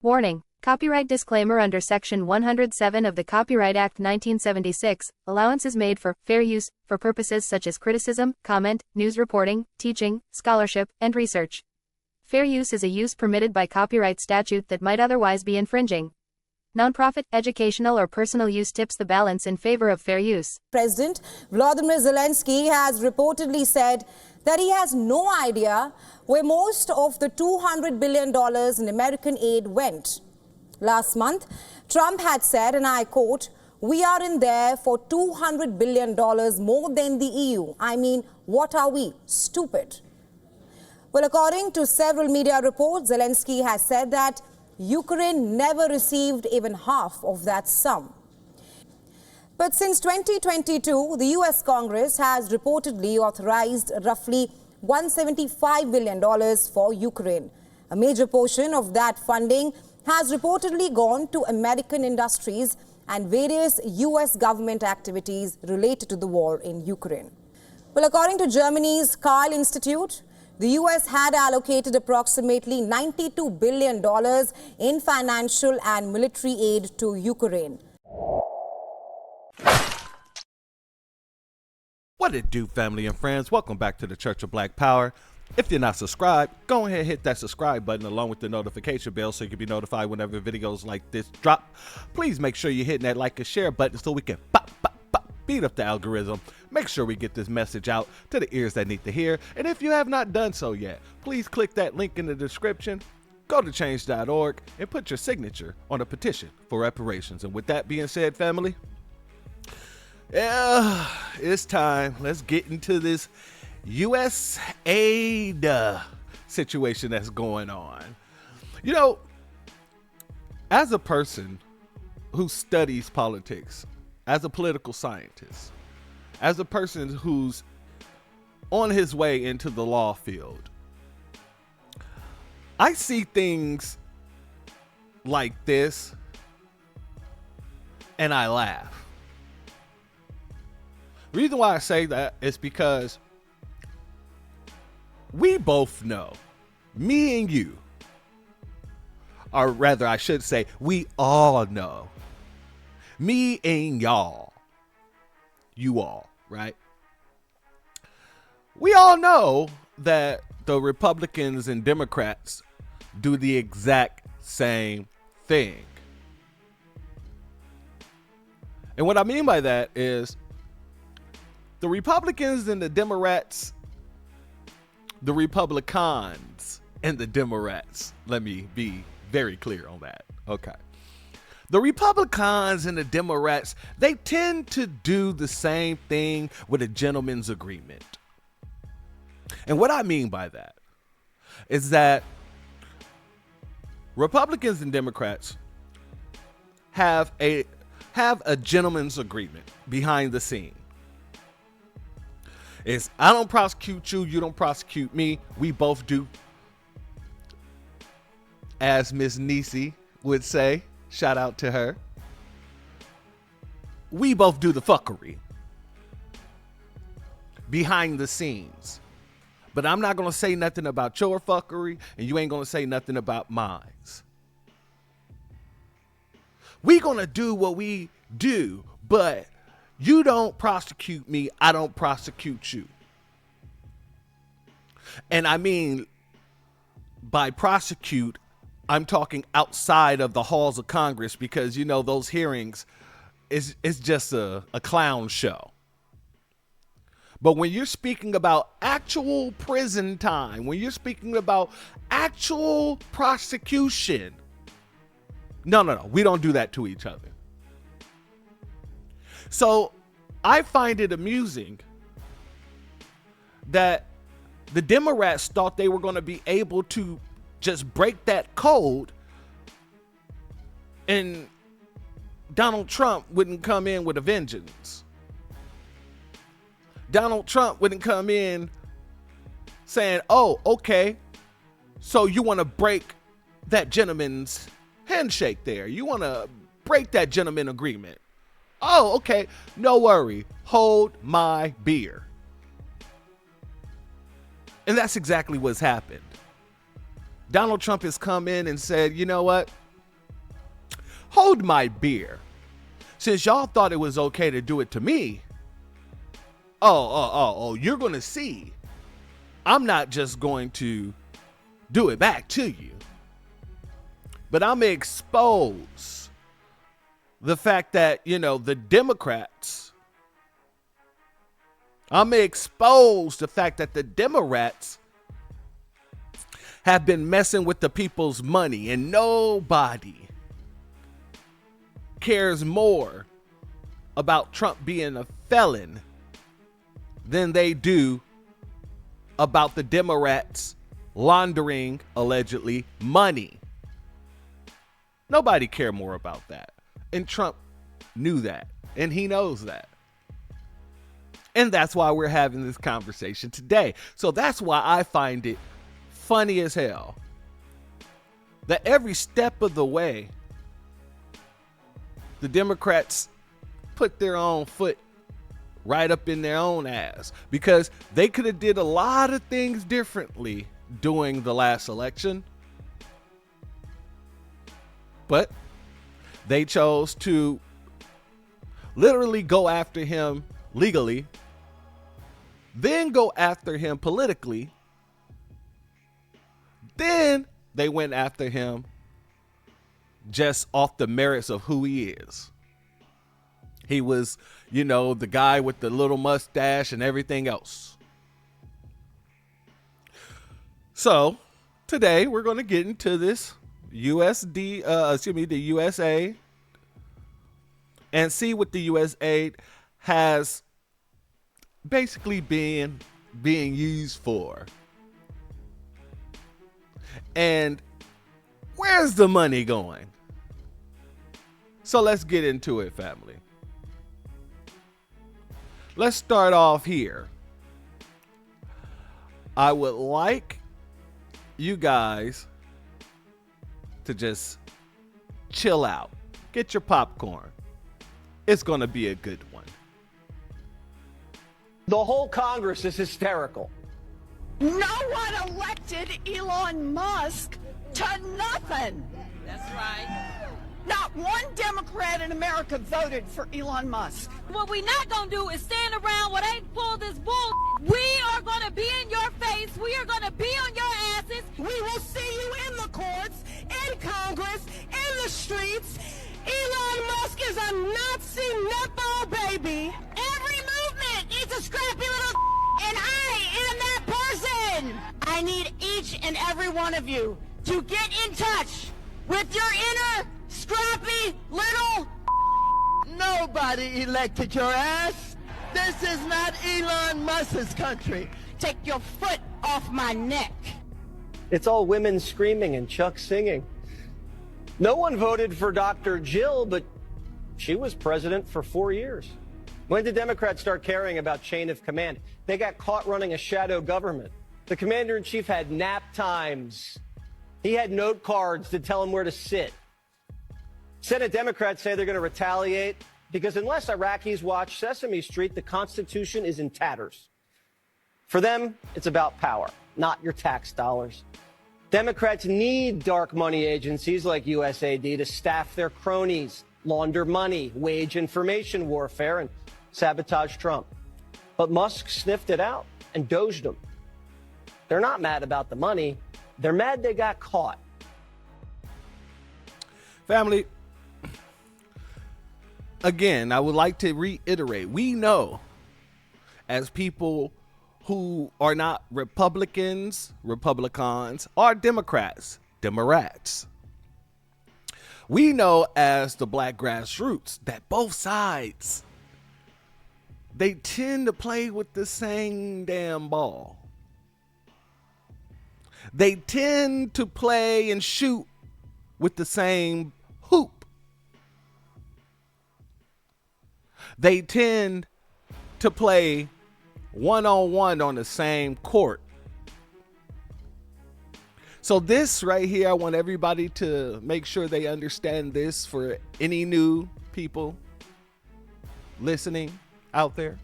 Warning: Copyright disclaimer. Under Section 107 of the Copyright Act 1976, allowance is made for fair use for purposes such as criticism, comment, news reporting, teaching, scholarship, and research. Fair use is a use permitted by copyright statute that might otherwise be infringing. Nonprofit, educational, or personal use tips the balance in favor of fair use. President Volodymyr Zelensky has reportedly said that he has no idea where most of the $200 billion in American aid went. Last month, Trump had said, and I quote, "We are in there for $200 billion more than the EU. I mean, what are we, stupid?" Well, according to several media reports, Zelensky has said that Ukraine never received even half of that sum. But since 2022, the US Congress has reportedly authorized roughly $175 billion for Ukraine. A major portion of that funding has reportedly gone to American industries and various US government activities related to the war in Ukraine. Well, according to Germany's Karl Institute, the US had allocated approximately $92 billion in financial and military aid to Ukraine. What it do, family and friends? Welcome back to the Church of Black Power. If you're not subscribed, go ahead and hit that subscribe button along with the notification bell so you can be notified whenever videos like this drop. Please make sure you're hitting that like and share button so we can beat up the algorithm. Make sure we get this message out to the ears that need to hear. And if you have not done so yet, please click that link in the description, go to change.org, and put your signature on a petition for reparations. And with that being said, family, yeah, it's time. Let's get into this USAid situation that's going on. You know, as a person who studies politics, as a political scientist, as a person who's on his way into the law field, I see things like this and I laugh. The reason why I say that is because we both know, me and you, or rather I should say, we all know, me and y'all, you all, right? We all know that the Republicans and Democrats do the exact same thing. And what I mean by that is the Republicans and the Democrats, the Republicans and the Democrats, let me be very clear on that. Okay. The Republicans and the Democrats, they tend to do the same thing with a gentleman's agreement. And what I mean by that is that Republicans and Democrats have a gentleman's agreement behind the scene. It's I don't prosecute you, you don't prosecute me. We both do, as Miss Niecy would say. Shout out to her. We both do the fuckery behind the scenes. But I'm not going to say nothing about your fuckery, and you ain't going to say nothing about mine. We going to do what we do, but you don't prosecute me, I don't prosecute you. And I mean, by prosecute, I'm talking outside of the halls of Congress, because, you know, those hearings is just a clown show. But when you're speaking about actual prison time, when you're speaking about actual prosecution, no, we don't do that to each other. So I find it amusing that the Democrats thought they were going to be able to just break that code and Donald Trump wouldn't come in with a vengeance. Donald Trump wouldn't come in saying, oh, okay, so you want to break that gentleman's handshake there. You want to break that gentleman agreement. Oh, okay, no worry. Hold my beer. And that's exactly what's happened. Donald Trump has come in and said, you know what? hold my beer. Since y'all thought it was okay to do it to me, you're going to see. I'm not just going to do it back to you, but I'm going to expose the fact that, the Democrats, I'm going to expose the fact that the Democrats have been messing with the people's money, and nobody cares more about Trump being a felon than they do about the Democrats laundering, allegedly, money. Nobody cared more about that. And Trump knew that. And he knows that. And that's why we're having this conversation today. So that's why I find it funny as hell that every step of the way, the Democrats put their own foot right up in their own ass, because they could have did a lot of things differently during the last election, but they chose to literally go after him legally, then go after him politically, then they went after him just off the merits of who he is. He was, the guy with the little mustache and everything else. So today we're going to get into this the USAid, and see what the USAid has basically being used for. And where's the money going? So let's get into it, family. Let's start off here. I would like you guys to just chill out. Get your popcorn. It's going to be a good one. The whole Congress is hysterical. No one elected Elon Musk to nothing. That's right. Not one Democrat in America voted for Elon Musk. What we not gonna do is stand around when they pull this bull. We are gonna be in your face. We are gonna be on your asses. We will see you in the courts, in Congress, in the streets. Elon Musk is a Nazi nutball baby. Every movement needs a scrappy little and I am that person. I need each and every one of you to get in touch with your inner scrappy little. Nobody elected your ass. This is not Elon Musk's country. Take your foot off my neck. It's all women screaming and Chuck singing. No one voted for Dr. Jill, but she was president for 4 years. When did Democrats start caring about chain of command? They got caught running a shadow government. The commander-in-chief had nap times. He had note cards to tell him where to sit. Senate Democrats say they're going to retaliate because unless Iraqis watch Sesame Street, the Constitution is in tatters. For them, it's about power, not your tax dollars. Democrats need dark money agencies like USAid to staff their cronies, launder money, wage information warfare, and sabotage Trump. But Musk sniffed it out and doged them. They're not mad about the money. They're mad they got caught. Family, again, I would like to reiterate, we know as people who are not Republicans, or Democrats, we know as the black grassroots that both sides, they tend to play with the same damn ball. They tend to play and shoot with the same hoop. They tend to play one-on-one on the same court. So this right here, I want everybody to make sure they understand this for any new people listening out there.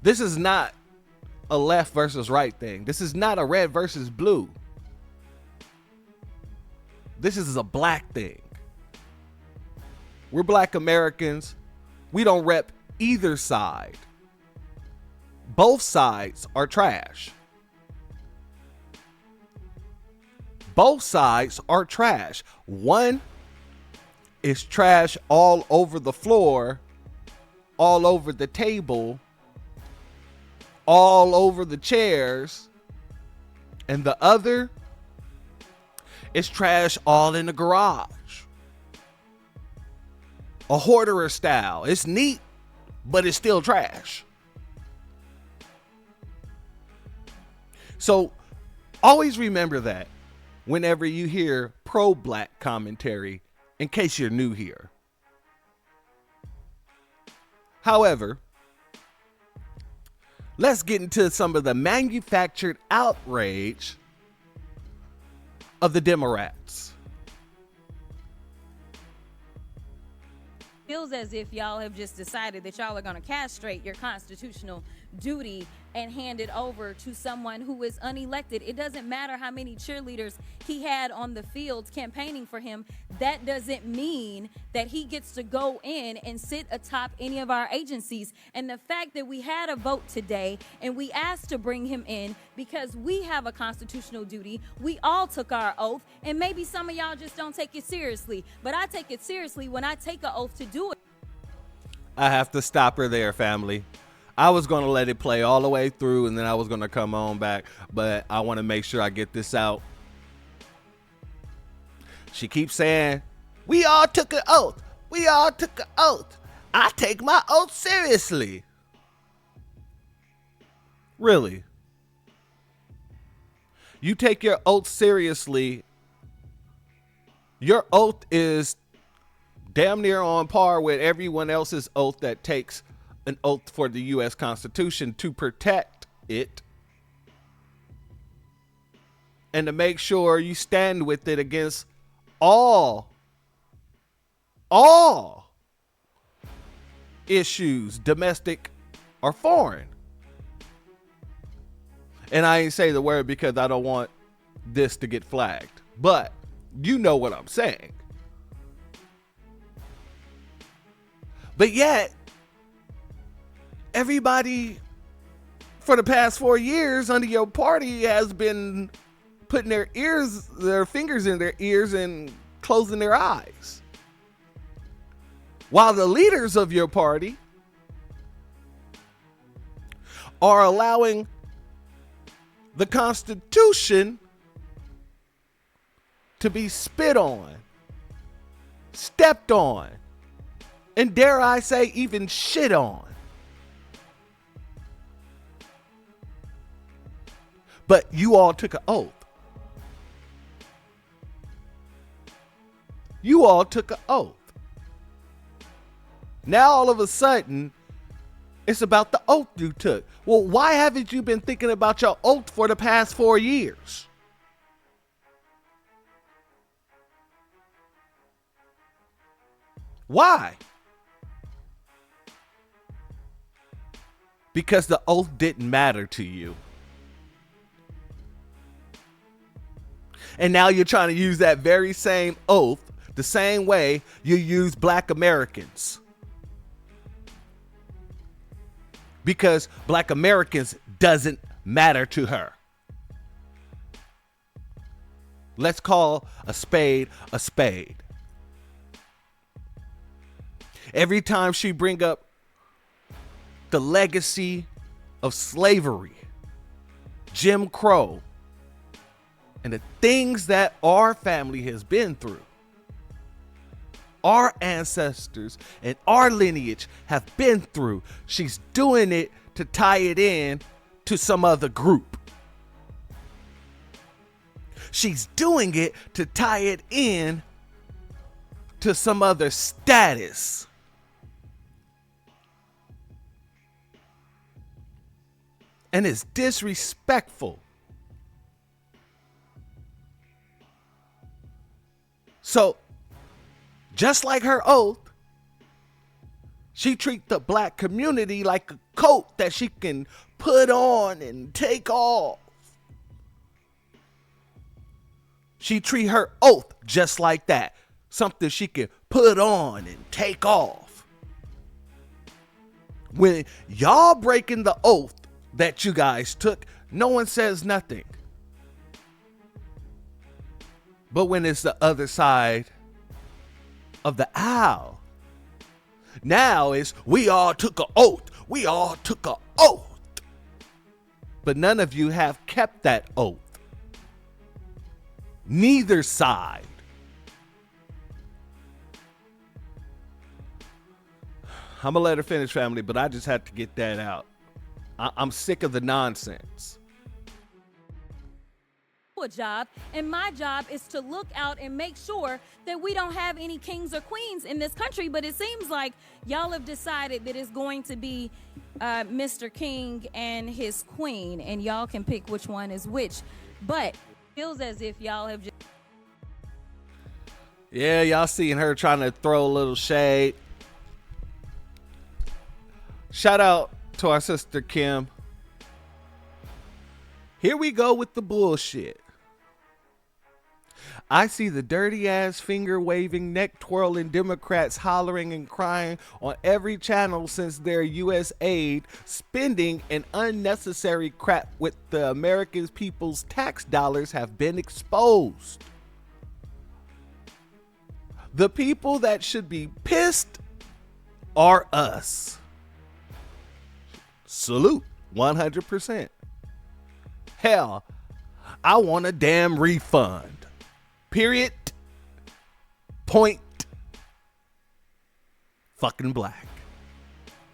This is not a left versus right thing. This is not a red versus blue. This is a black thing. We're Black Americans. We don't rep either side. Both sides are trash. Both sides are trash. One is trash all over the floor, all over the table, all over the chairs. And the other is trash all in the garage. A hoarder style. It's neat, but it's still trash. So always remember that whenever you hear pro-black commentary, in case you're new here. However, let's get into some of the manufactured outrage of the Democrats. Feels as if y'all have just decided that y'all are going to castrate your constitutional duty and hand it over to someone who is unelected. It doesn't matter how many cheerleaders he had on the fields campaigning for him. That doesn't mean that he gets to go in and sit atop any of our agencies. And the fact that we had a vote today and we asked to bring him in because we have a constitutional duty, we all took our oath, and maybe some of y'all just don't take it seriously, but I take it seriously when I take an oath to do it. I have to stop her there, family. I was going to let it play all the way through and then I was going to come on back, but I want to make sure I get this out. She keeps saying, we all took an oath. We all took an oath. I take my oath seriously. Really? You take your oath seriously. Your oath is damn near on par with everyone else's oath that takes an oath for the U.S. Constitution to protect it and to make sure you stand with it against all issues, domestic or foreign. And I ain't say the word because I don't want this to get flagged, but you know what I'm saying. But yet, everybody for the past 4 years under your party has been putting their fingers in their ears and closing their eyes. While the leaders of your party are allowing the Constitution to be spit on, stepped on, and dare I say even shit on. But you all took an oath. You all took an oath. Now all of a sudden, it's about the oath you took. Well, why haven't you been thinking about your oath for the past 4 years? Why? Because the oath didn't matter to you. And now you're trying to use that very same oath the same way you use Black Americans. Because Black Americans doesn't matter to her. Let's call a spade a spade. Every time she bring up the legacy of slavery, Jim Crow, and the things that our family has been through, our ancestors and our lineage have been through, she's doing it to tie it in to some other group. She's doing it to tie it in to some other status. And it's disrespectful. So, just like her oath, she treats the Black community like a coat that she can put on and take off. She treat her oath just like that. something she can put on and take off. When y'all breaking the oath that you guys took, no one says nothing. But when it's the other side of the aisle, now it's we all took an oath. We all took an oath. But none of you have kept that oath. Neither side. I'm going to let her finish, family, but I just had to get that out. I'm sick of the nonsense. A job, and my job is to look out and make sure that we don't have any kings or queens in this country. But it seems like y'all have decided that it's going to be Mr. King and his queen, and y'all can pick which one is which. But it feels as if y'all have just... Yeah, y'all seeing her trying to throw a little shade. Shout out to our sister Kim. Here we go with the bullshit. I see the dirty ass finger waving, neck twirling Democrats hollering and crying on every channel since their USAid spending and unnecessary crap with the American people's tax dollars have been exposed. The people that should be pissed are us. Salute, 100%. Hell, I want a damn refund. Period. Point. Fucking black.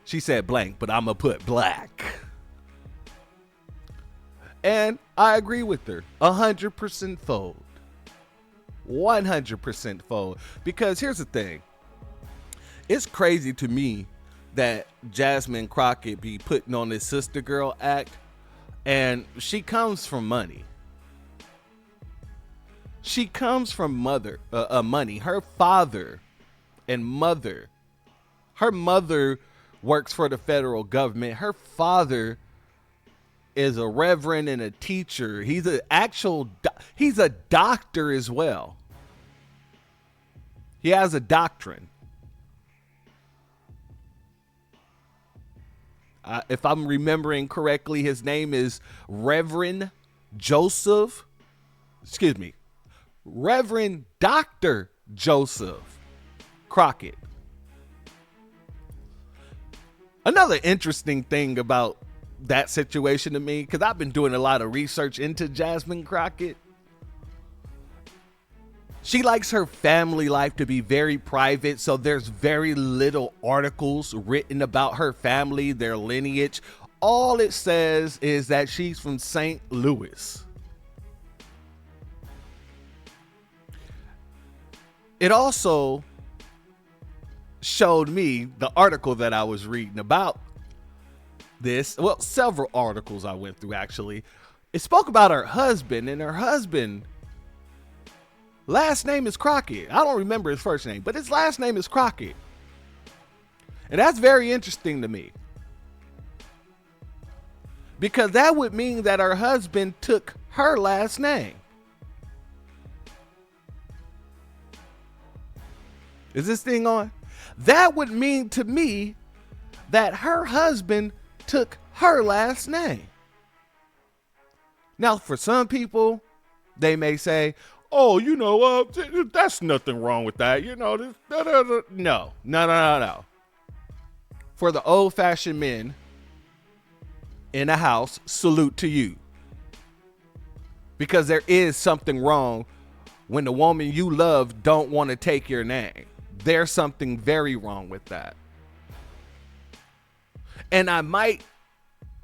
She said blank, but I'm gonna put black. And I agree with her. 100% fold. 100% fold. Because here's the thing. It's crazy to me that Jasmine Crockett be putting on this sister girl act, and she comes from money. She comes from money. Her father and mother. Her mother works for the federal government. Her father is a reverend and a teacher. He's he's a doctor as well. He has a doctrine. If I'm remembering correctly, his name is Reverend Dr. Joseph Crockett. Another interesting thing about that situation to me, because I've been doing a lot of research into Jasmine Crockett. She likes her family life to be very private, so there's very little articles written about her family, their lineage. All it says is that she's from St. Louis. It also showed me the article that I was reading about this. Well, several articles I went through, actually. It spoke about her husband, and her husband, last name is Crockett. I don't remember his first name, but his last name is Crockett. And that's very interesting to me. Because that would mean that her husband took her last name. Is this thing on? That would mean to me that her husband took her last name. Now, for some people, they may say, oh, that's nothing wrong with that. No. For the old-fashioned men in a house, salute to you. Because there is something wrong when the woman you love don't want to take your name. There's something very wrong with that. And I might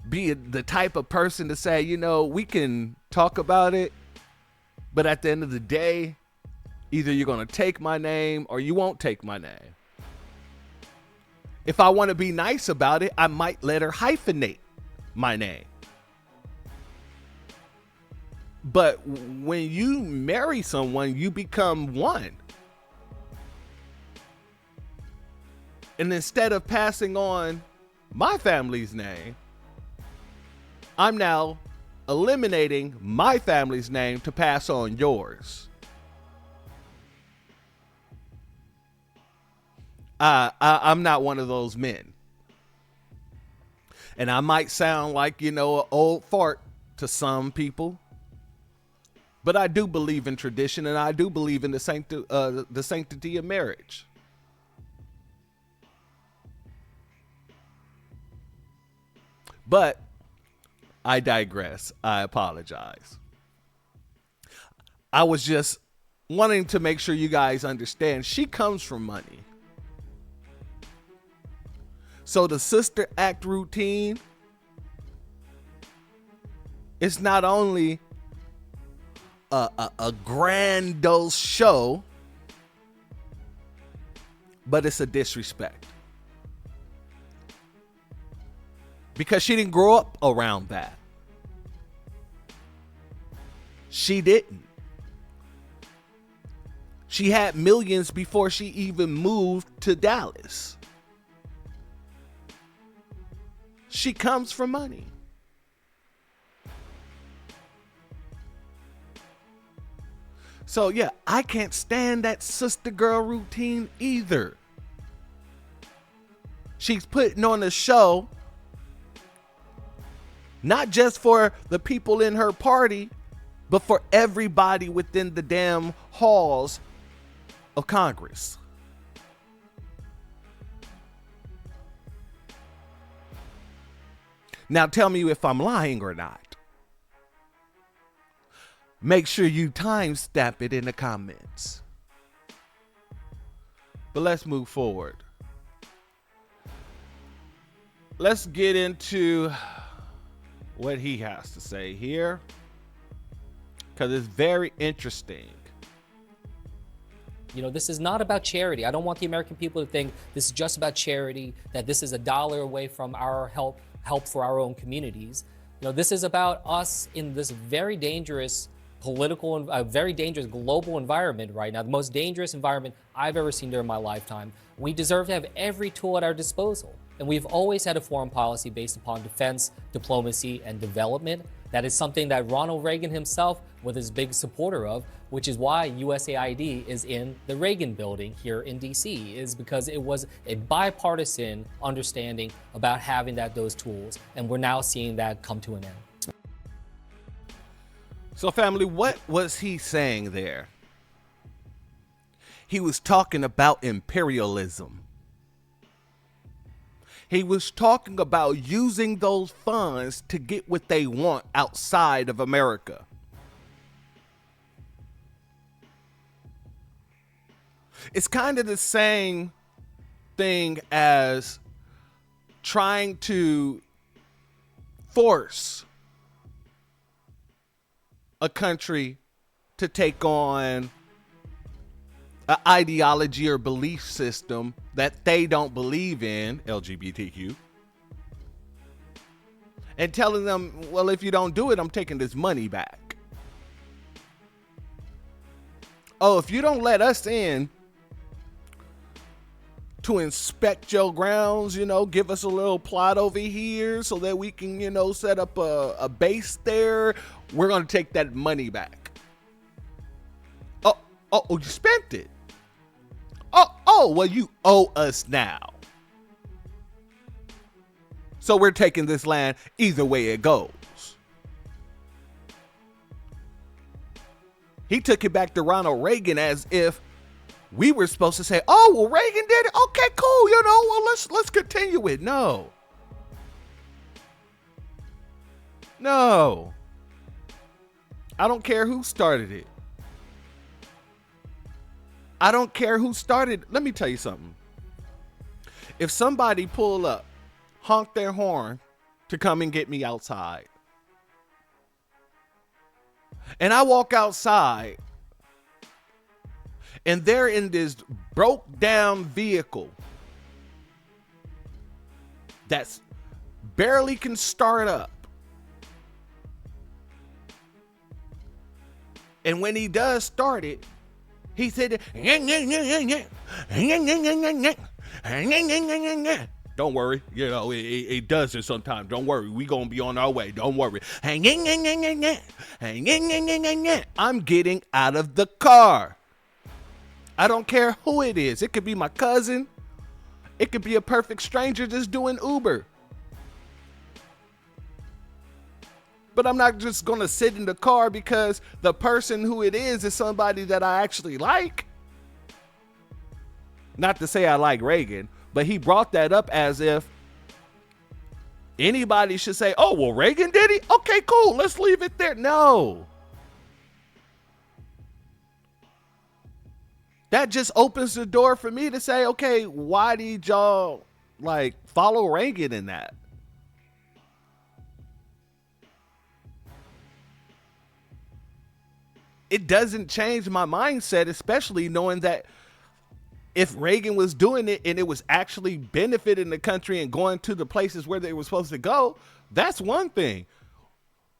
be the type of person to say, we can talk about it, but at the end of the day, either you're going to take my name or you won't take my name. If I want to be nice about it, I might let her hyphenate my name. But when you marry someone, you become one. And instead of passing on my family's name, I'm now eliminating my family's name to pass on yours. I'm not one of those men. And I might sound like, an old fart to some people. But I do believe in tradition, and I do believe in the sanctity of marriage. But I digress. I apologize. I was just wanting to make sure you guys understand she comes from money. So the sister act routine is not only a grandiose show, but it's a disrespect. Because she didn't grow up around that. She didn't. She had millions before she even moved to Dallas. She comes from money. So yeah, I can't stand that sister girl routine either. She's putting on a show not just for the people in her party, but for everybody within the damn halls of Congress. Now tell me if I'm lying or not. Make sure you timestamp it in the comments. But let's move forward. Let's get into what he has to say here, because it's very interesting. This is not about charity. I don't want the American people to think this is just about charity, that this is a dollar away from our help for our own communities. This is about us in this very dangerous very dangerous global environment right now, the most dangerous environment I've ever seen during my lifetime. We deserve to have every tool at our disposal. And we've always had a foreign policy based upon defense, diplomacy, and development. That is something that Ronald Reagan himself was his big supporter of, which is why USAID is in the Reagan building here in DC, is because it was a bipartisan understanding about having those tools. And we're now seeing that come to an end. So family, what was he saying there? He was talking about imperialism. He was talking about using those funds to get what they want outside of America. It's kind of the same thing as trying to force a country to take on an ideology or belief system that they don't believe in, LGBTQ, and telling them, well, if you don't do it, I'm taking this money back. Oh, if you don't let us in to inspect your grounds, give us a little plot over here so that we can, set up a base there, we're going to take that money back. Oh, you spent it. Oh, well, you owe us now. So we're taking this land either way it goes. He took it back to Ronald Reagan as if we were supposed to say, oh, well, Reagan did it. Okay, cool. Well, let's continue it. No. I don't care who started it. I don't care who started. Let me tell you something. If somebody pull up, honk their horn to come and get me outside, and I walk outside and they're in this broke down vehicle that's barely can start up, and when he does start it, he said, don't worry, it does it sometimes. Don't worry, we gonna be on our way. Don't worry. I'm getting out of the car. I don't care who it is. It could be my cousin. It could be a perfect stranger just doing Uber. But I'm not just going to sit in the car because the person who it is somebody that I actually like. Not to say I like Reagan, but he brought that up as if anybody should say, oh, well, Reagan did he? Okay, cool. Let's leave it there. No. That just opens the door for me to say, okay, why did y'all like follow Reagan in that? It doesn't change my mindset, especially knowing that if Reagan was doing it and it was actually benefiting the country and going to the places where they were supposed to go, that's one thing.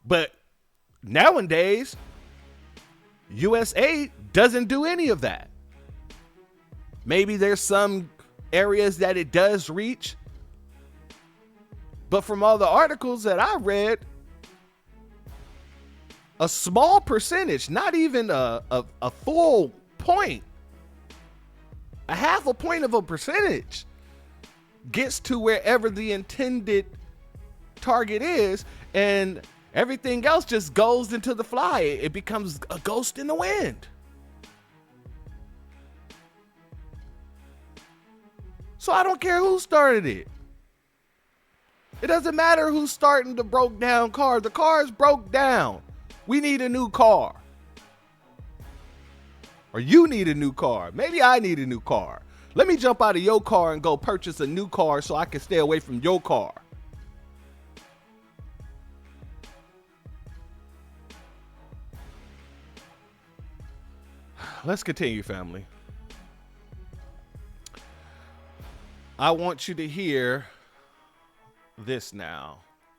But nowadays, USAid doesn't do any of that. Maybe there's some areas that it does reach. But from all the articles that I read, a small percentage, not even a full point, a half a point of a percentage gets to wherever the intended target is, and everything else just goes into the fly. It becomes a ghost in the wind. So I don't care who started it. It doesn't matter who's starting the broke down car. The car is broke down. We need a new car. Or you need a new car. Maybe I need a new car. Let me jump out of your car and go purchase a new car so I can stay away from your car. Let's continue, family. I want you to hear this now.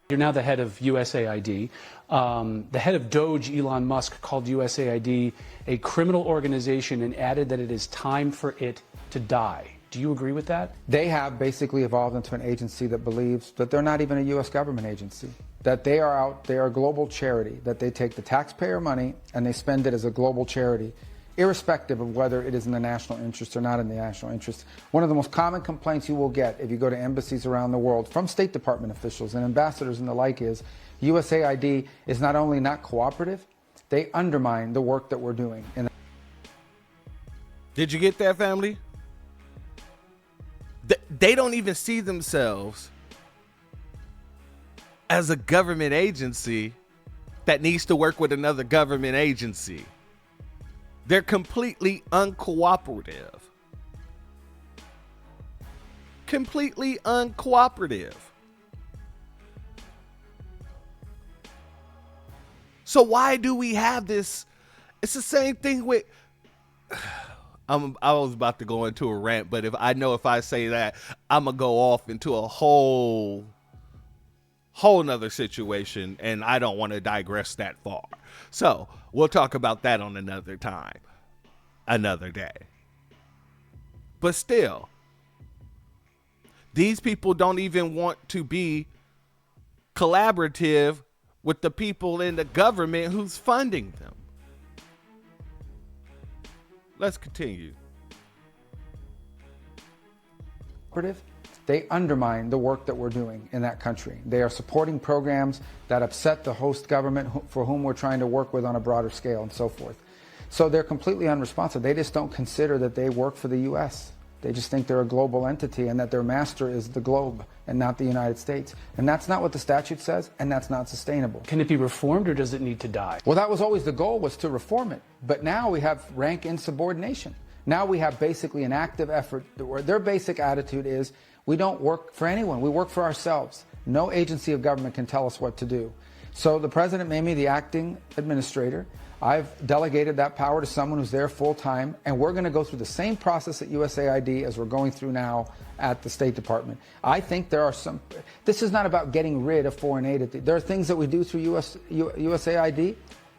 You're now the head of USAID. The head of Doge, Elon Musk, called USAID a criminal organization and added that it is time for it to die. Do you agree with that? They have basically evolved into an agency that believes that they're not even a U.S. government agency, that they are a global charity, that they take the taxpayer money and they spend it as a global charity, irrespective of whether it is in the national interest or not in the national interest. One of the most common complaints you will get if you go to embassies around the world from State Department officials and ambassadors and the like is USAID is not only not cooperative, they undermine the work that we're doing. Did you get that, family? They don't even see themselves as a government agency that needs to work with another government agency. They're completely uncooperative. Completely uncooperative. So why do we have this? It's the same thing with... I was about to go into a rant, but if I say that, I'm going to go off into a whole nother situation, and I don't want to digress that far. So we'll talk about that on another time, another day. But still, these people don't even want to be collaborative with the people in the government who's funding them. Let's continue. They undermine the work that we're doing in that country. They are supporting programs that upset the host government for whom we're trying to work with on a broader scale and so forth. So they're completely unresponsive. They just don't consider that they work for the U.S. They just think they're a global entity and that their master is the globe and not the United States. And that's not what the statute says, and that's not sustainable. Can it be reformed or does it need to die? Well, that was always the goal, was to reform it. But now we have rank insubordination. Now we have basically an active effort where their basic attitude is, we don't work for anyone, we work for ourselves. No agency of government can tell us what to do. So the president made me the acting administrator. I've delegated that power to someone who's there full time, and we're going to go through the same process at USAID as we're going through now at the State Department. I think there are some, this is not about getting rid of foreign aid. There are things that we do through USAID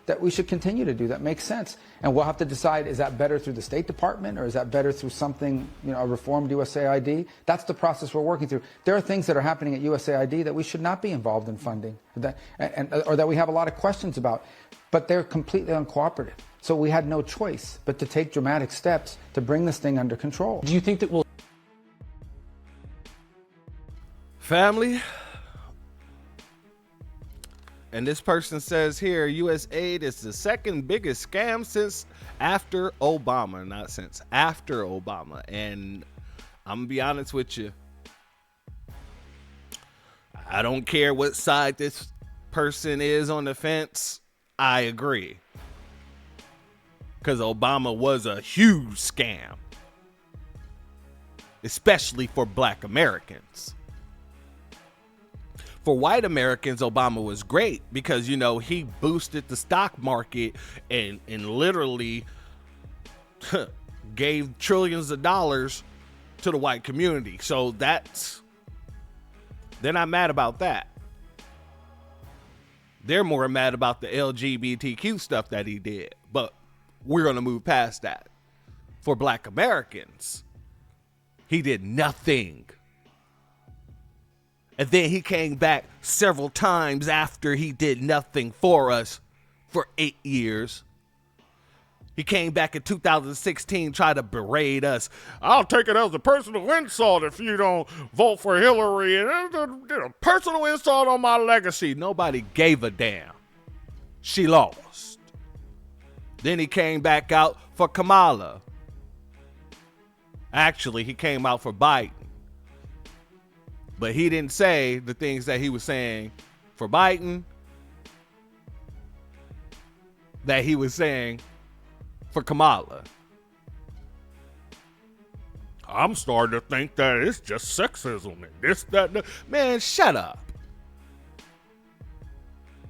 that we should continue to do that makes sense. And we'll have to decide, is that better through the State Department or is that better through something, a reformed USAID? That's the process we're working through. There are things that are happening at USAID that we should not be involved in funding, or that we have a lot of questions about, but they're completely uncooperative. So we had no choice but to take dramatic steps to bring this thing under control. Do you think that we'll... Family. And this person says here, USAid is the second biggest scam since after Obama. Not since, after Obama. And I'm going to be honest with you. I don't care what side this person is on the fence. I agree. Because Obama was a huge scam. Especially for black Americans. For white Americans, Obama was great because, you know, he boosted the stock market and literally gave trillions of dollars to the white community. So they're not mad about that. They're more mad about the LGBTQ stuff that he did. But we're going to move past that. For black Americans, he did nothing. And then he came back several times after he did nothing for us for 8 years. He came back in 2016, tried to berate us. I'll take it as a personal insult if you don't vote for Hillary. And a personal insult on my legacy. Nobody gave a damn. She lost. Then he came back out for Kamala. Actually, he came out for Biden. But he didn't say the things that he was saying for Biden that he was saying for Kamala. I'm starting to think that it's just sexism and this, that, and man, shut up.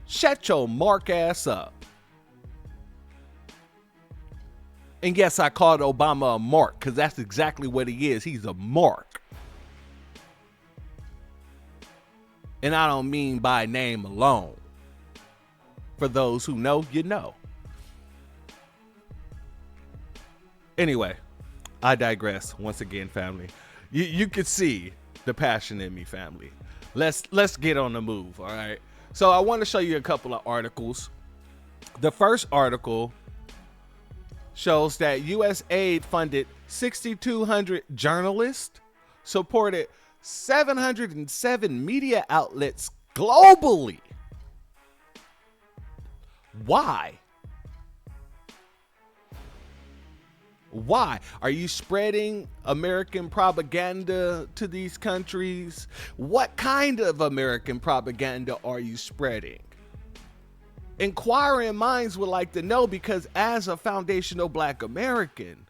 Shut your mark ass up. And yes, I called Obama a mark because that's exactly what he is. He's a mark. And I don't mean by name alone. For those who know, you know. Anyway, I digress once again, family. You can see the passion in me, family. Let's get on the move, all right? So I want to show you a couple of articles. The first article shows that USAid funded 6,200 journalists, supported 707 media outlets globally. Why? Why? Are you spreading American propaganda to these countries? What kind of American propaganda are you spreading? Inquiring minds would like to know, because as a foundational black American,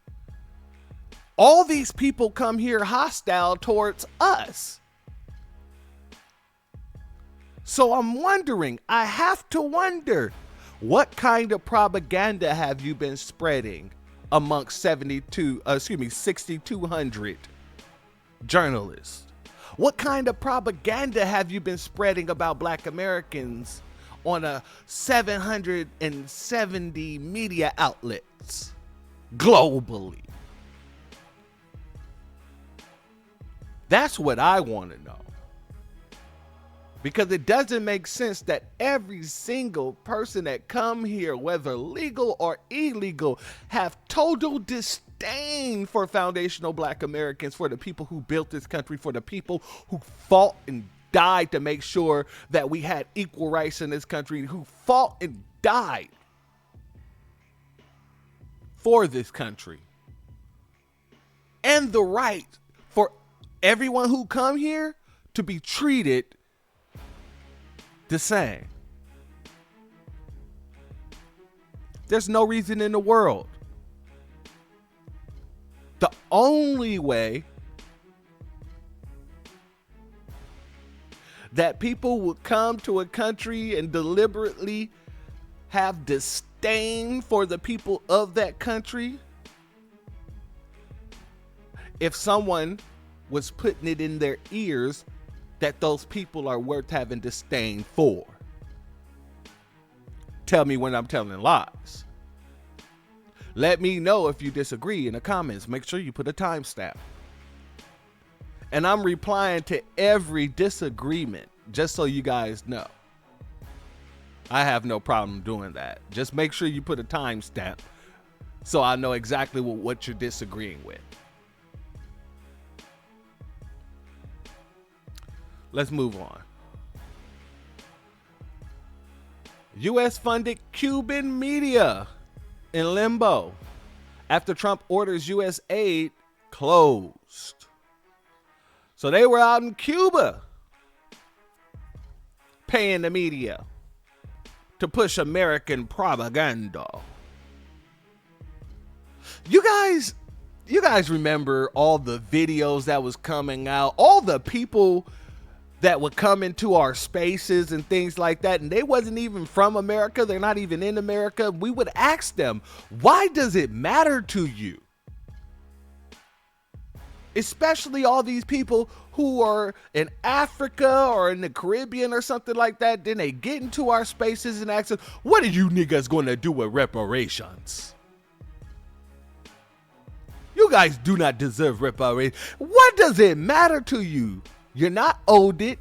all these people come here hostile towards us. So I'm wondering, I have to wonder, what kind of propaganda have you been spreading amongst 6,200 journalists? What kind of propaganda have you been spreading about black Americans on a 770 media outlets globally? That's what I want to know. Because it doesn't make sense that every single person that come here, whether legal or illegal, have total disdain for foundational black Americans, for the people who built this country, for the people who fought and died to make sure that we had equal rights in this country, who fought and died for this country. And the right for everyone who come here to be treated the same. There's no reason in the world. The only way that people would come to a country and deliberately have disdain for the people of that country, if someone was putting it in their ears that those people are worth having disdain for. Tell me when I'm telling lies. Let me know if you disagree in the comments. Make sure you put a timestamp. And I'm replying to every disagreement, just so you guys know. I have no problem doing that. Just make sure you put a timestamp so I know exactly what you're disagreeing with. Let's move on. U.S. funded Cuban media in limbo after Trump orders USAid closed. So they were out in Cuba paying the media to push American propaganda. You guys remember all the videos that was coming out, all the people that would come into our spaces and things like that, and they wasn't even from America, they're not even in America. We would ask them, why does it matter to you? Especially all these people who are in Africa or in the Caribbean or something like that. Then they get into our spaces and ask us, what are you niggas gonna do with reparations? You guys do not deserve reparations. What does it matter to you? You're not owed it.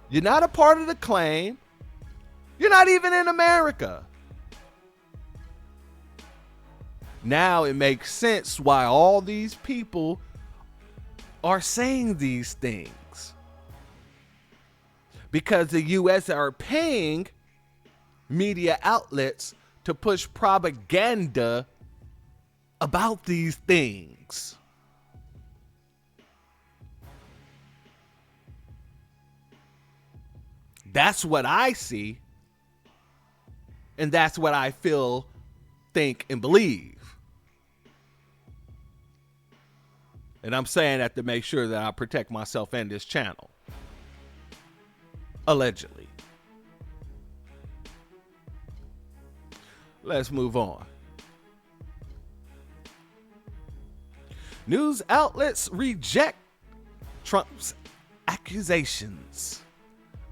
You're not a part of the claim. You're not even in America. Now it makes sense why all these people are saying these things. Because the U.S. are paying media outlets to push propaganda about these things. That's what I see. And that's what I feel, think, and believe. And I'm saying that to make sure that I protect myself and this channel. Allegedly. Let's move on. News outlets reject Trump's accusations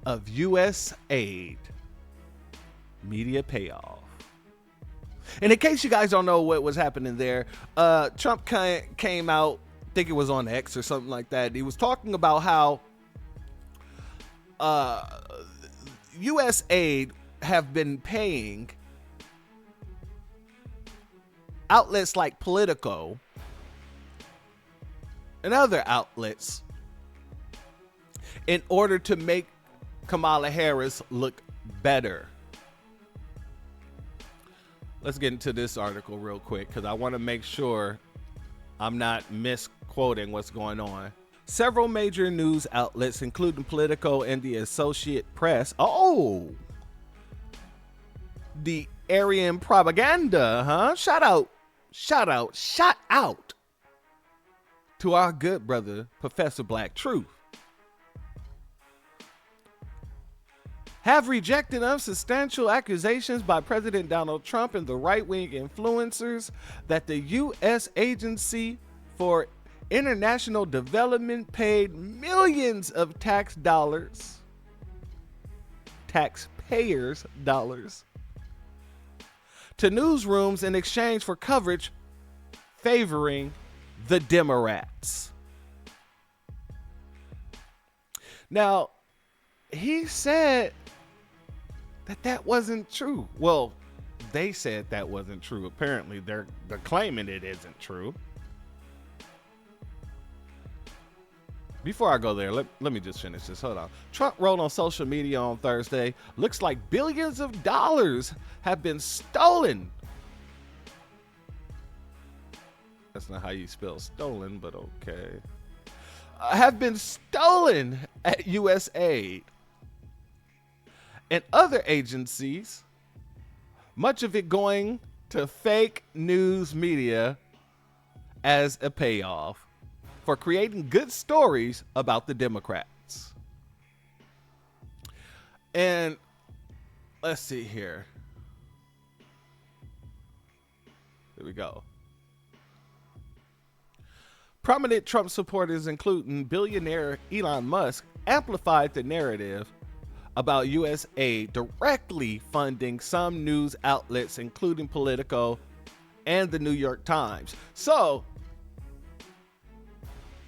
of USAid media payoff. And in case you guys don't know what was happening there, Trump came out, I think it was on X or something like that. He was talking about how USAid have been paying outlets like Politico and other outlets in order to make Kamala Harris look better. Let's get into this article real quick because I want to make sure I'm not misquoting what's going on. Several major news outlets, including Politico and the Associated Press, the Aryan propaganda, huh? Shout out to our good brother, Professor Black Truth, have rejected unsubstantial accusations by President Donald Trump and the right-wing influencers that the U.S. Agency for International Development paid millions of taxpayers' dollars, to newsrooms in exchange for coverage favoring the Democrats. Now, he said that wasn't true. Well, they said that wasn't true. Apparently, they're claiming it isn't true. Before I go there, let me just finish this. Hold on. Trump wrote on social media on Thursday, looks like billions of dollars have been stolen. That's not how you spell stolen, but okay. Have been stolen at USAid and other agencies, much of it going to fake news media as a payoff for creating good stories about the Democrats. And let's see here. Here we go. Prominent Trump supporters, including billionaire Elon Musk, amplified the narrative about USAid directly funding some news outlets, including Politico and the New York Times. So,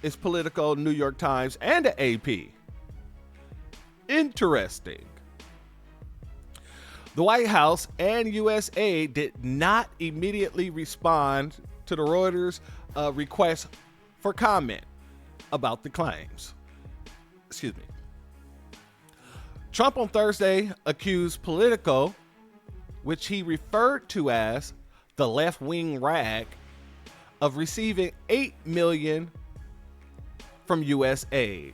it's Politico, New York Times, and the AP. Interesting. The White House and USAid did not immediately respond to the Reuters request for comment about the claims. Excuse me. Trump on Thursday accused Politico, which he referred to as the left-wing rag, of receiving $8 million from USAid.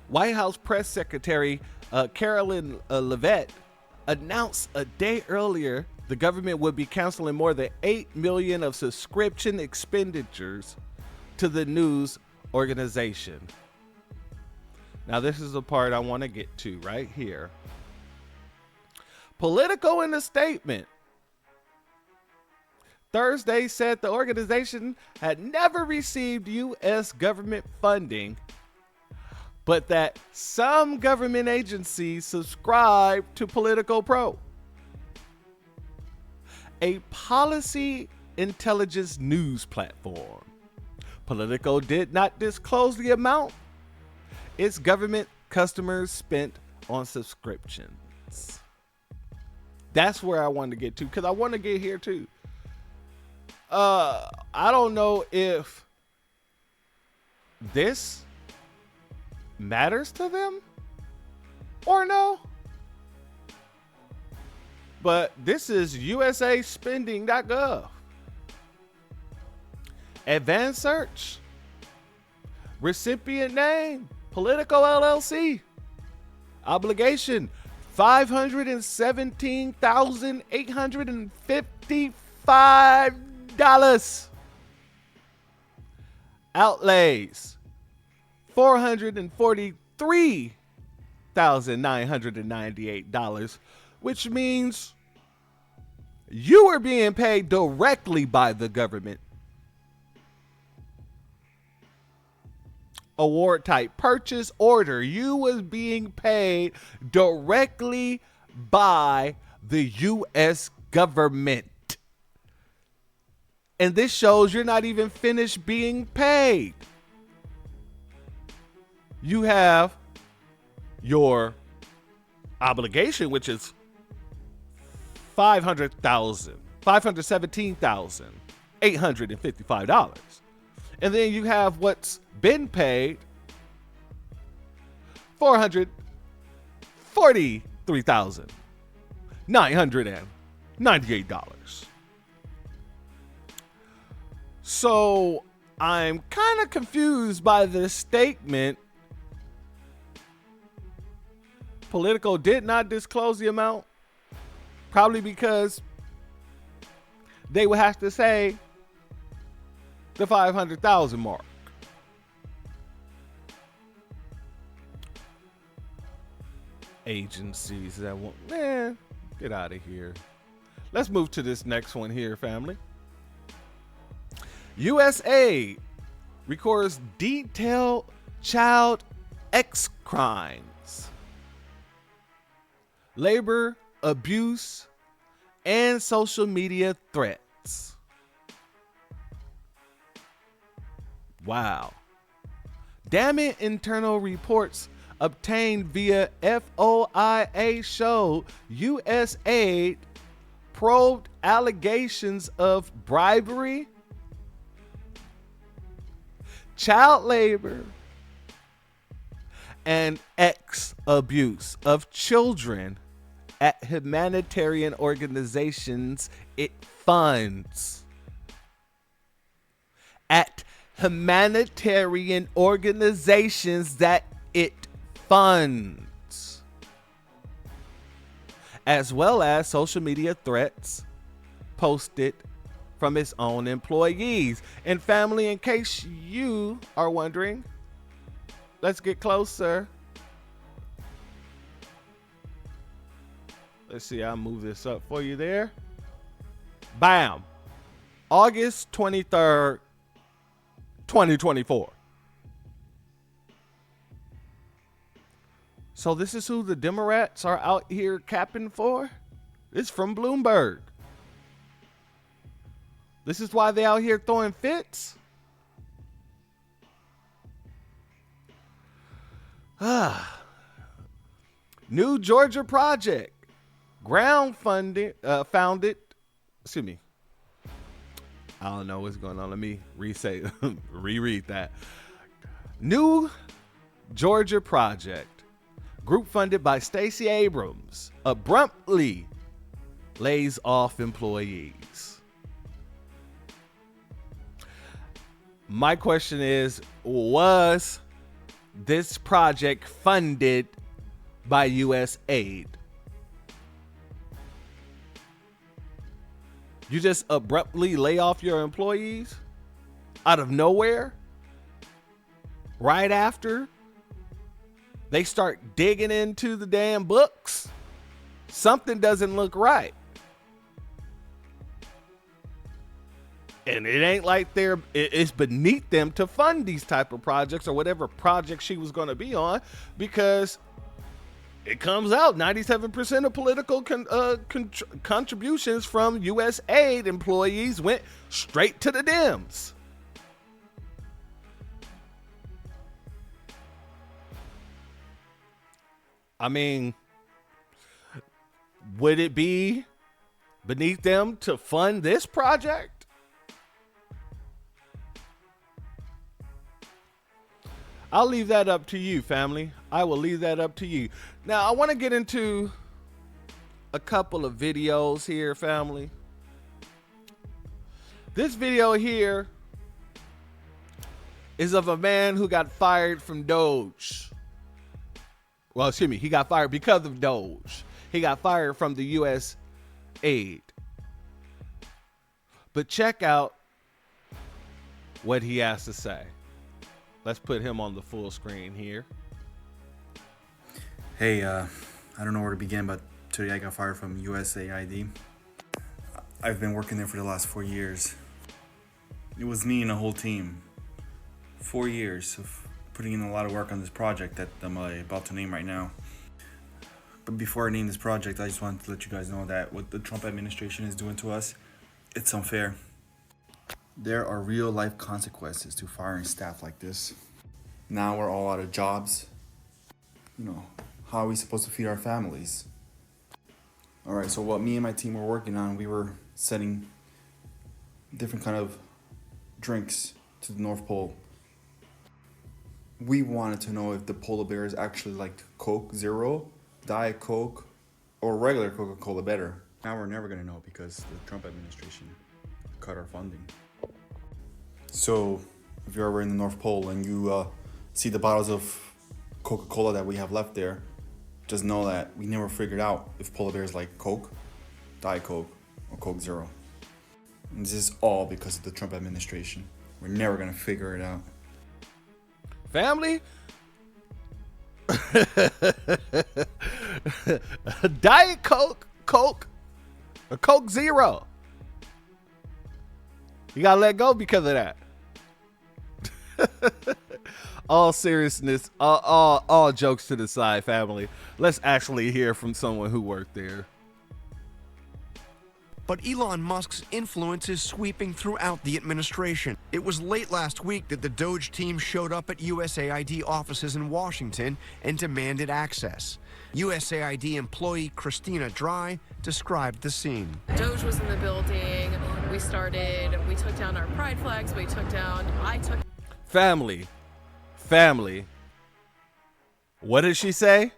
White House Press Secretary Carolyn Levitt announced a day earlier the government would be canceling more than $8 million of subscription expenditures to the news organization. Now, this is the part I want to get to right here. Politico, in a statement Thursday, said the organization had never received U.S. government funding, but that some government agencies subscribe to Politico Pro, a policy intelligence news platform. Politico did not disclose the amount its government customers spent on subscriptions. That's where I wanted to get to, because I want to get here too. I don't know if this matters to them or no, but this is usaspending.gov. Advanced search. Recipient name, Politico LLC. Obligation, $517,855. Outlays, $443,998, which means you are being paid directly by the government. Award type purchase order. You was being paid directly by the U.S. government. And this shows you're not even finished being paid. You have your obligation, which is $517,855. And then you have what's been paid, $443,998. So I'm kind of confused by this statement. Politico did not disclose the amount, probably because they would have to say the 500,000 mark. Agencies that want, man, get out of here. Let's move to this next one here, family. USAid records detailed child X crimes, labor abuse, and social media threats. Wow. Damn it, internal reports obtained via FOIA showed USAid probed allegations of bribery, child labor, and X abuse of children at humanitarian organizations it funds. At humanitarian organizations that it funds, as well as social media threats posted from its own employees. And family, in case you are wondering, let's get closer. Let's see, I'll move this up for you there. Bam. August 23rd, 2024. So this is who the Democrats are out here capping for? It's from Bloomberg. This is why they out here throwing fits? New Georgia project. Founded. Excuse me. I don't know what's going on. Let me reread that. New Georgia project, group funded by Stacey Abrams, abruptly lays off employees. My question is, was this project funded by USAid? You just abruptly lay off your employees out of nowhere right after they start digging into the damn books? Something doesn't look right. And it ain't like it's beneath them to fund these type of projects or whatever project she was going to be on, because it comes out 97% of political contributions from USAid employees went straight to the Dems. I mean, would it be beneath them to fund this project? I'll leave that up to you, family. I will leave that up to you. Now, I want to get into a couple of videos here, family. This video here is of a man who got fired from Doge. Well, excuse me, he got fired because of Doge. He got fired from the USAid. But check out what he has to say. Let's put him on the full screen here. Hey, I don't know where to begin, but today I got fired from USAID. I've been working there for the last 4 years. It was me and a whole team. 4 years of putting in a lot of work on this project that I'm about to name right now. But before I name this project, I just wanted to let you guys know that what the Trump administration is doing to us, it's unfair. There are real life consequences to firing staff like this. Now we're all out of jobs. You know, how are we supposed to feed our families? All right, so what me and my team were working on, we were sending different kind of drinks to the North Pole. We wanted to know if the polar bears actually liked Coke Zero, Diet Coke, or regular Coca-Cola better. Now we're never gonna know because the Trump administration cut our funding. So if you're ever in the North Pole and you see the bottles of Coca-Cola that we have left there, just know that we never figured out if polar bears like Coke, Diet Coke, or Coke Zero. And this is all because of the Trump administration. We're never gonna figure it out. Family? Diet Coke, or Coke Zero. You gotta let go because of that. All seriousness, all jokes to the side, family. Let's actually hear from someone who worked there. But Elon Musk's influence is sweeping throughout the administration. It was late last week that the Doge team showed up at USAID offices in Washington and demanded access. USAID employee Christina Dry described the scene. Doge was in the building. We took down our pride flags. Family. What did she say?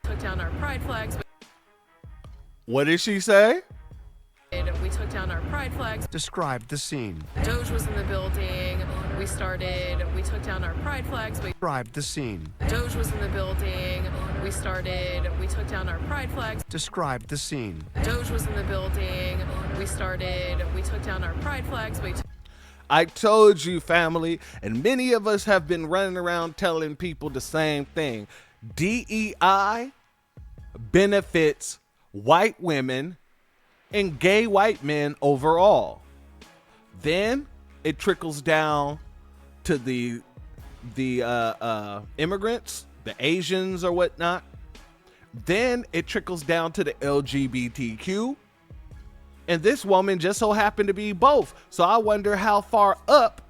Took down our pride flags. What did she say? We took down our pride flags. Described the scene. Doge was in the building. We took down our pride flags. Described the scene. Doge was in the building. We took down our pride flags. Described the scene. Doge was in the building. We took down our pride flags. I told you, family, and many of us have been running around telling people the same thing. DEI benefits white women and gay white men overall. Then it trickles down to the immigrants, the Asians or whatnot. Then it trickles down to the LGBTQ. And this woman just so happened to be both. So I wonder how far up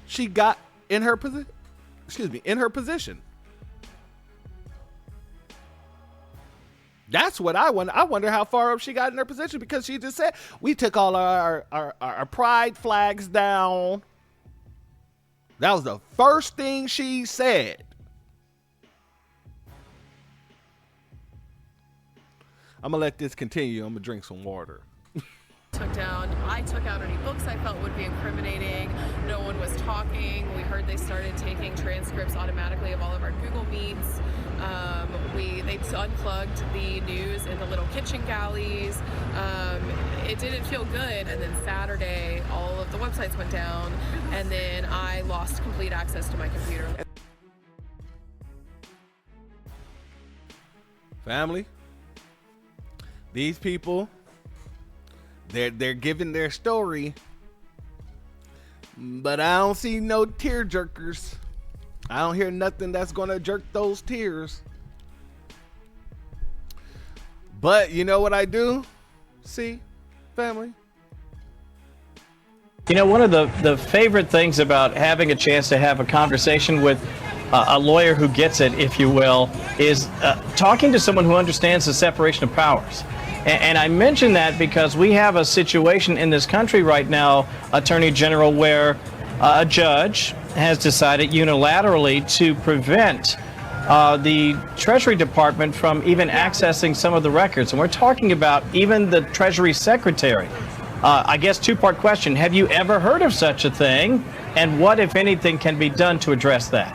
she got in her position. That's what I wonder. I wonder how far up she got in her position, because she just said, we took all our pride flags down. That was the first thing she said. I'm going to let this continue. I'm going to drink some water. I took out any books I felt would be incriminating. No one was talking. We heard they started taking transcripts automatically of all of our Google Meets. They unplugged the news in the little kitchen galleys. It didn't feel good. And then Saturday, all of the websites went down, and then I lost complete access to my computer. Family, these people, they're giving their story, but I don't see no tear jerkers. I don't hear nothing that's gonna jerk those tears. But you know what I do see, family? You know, one of the favorite things about having a chance to have a conversation with a lawyer who gets it, if you will, is talking to someone who understands the separation of powers. And I mention that because we have a situation in this country right now, Attorney General, where a judge has decided unilaterally to prevent the Treasury Department from even accessing some of the records. And we're talking about even the Treasury Secretary. I guess two-part question. Have you ever heard of such a thing? And what, if anything, can be done to address that?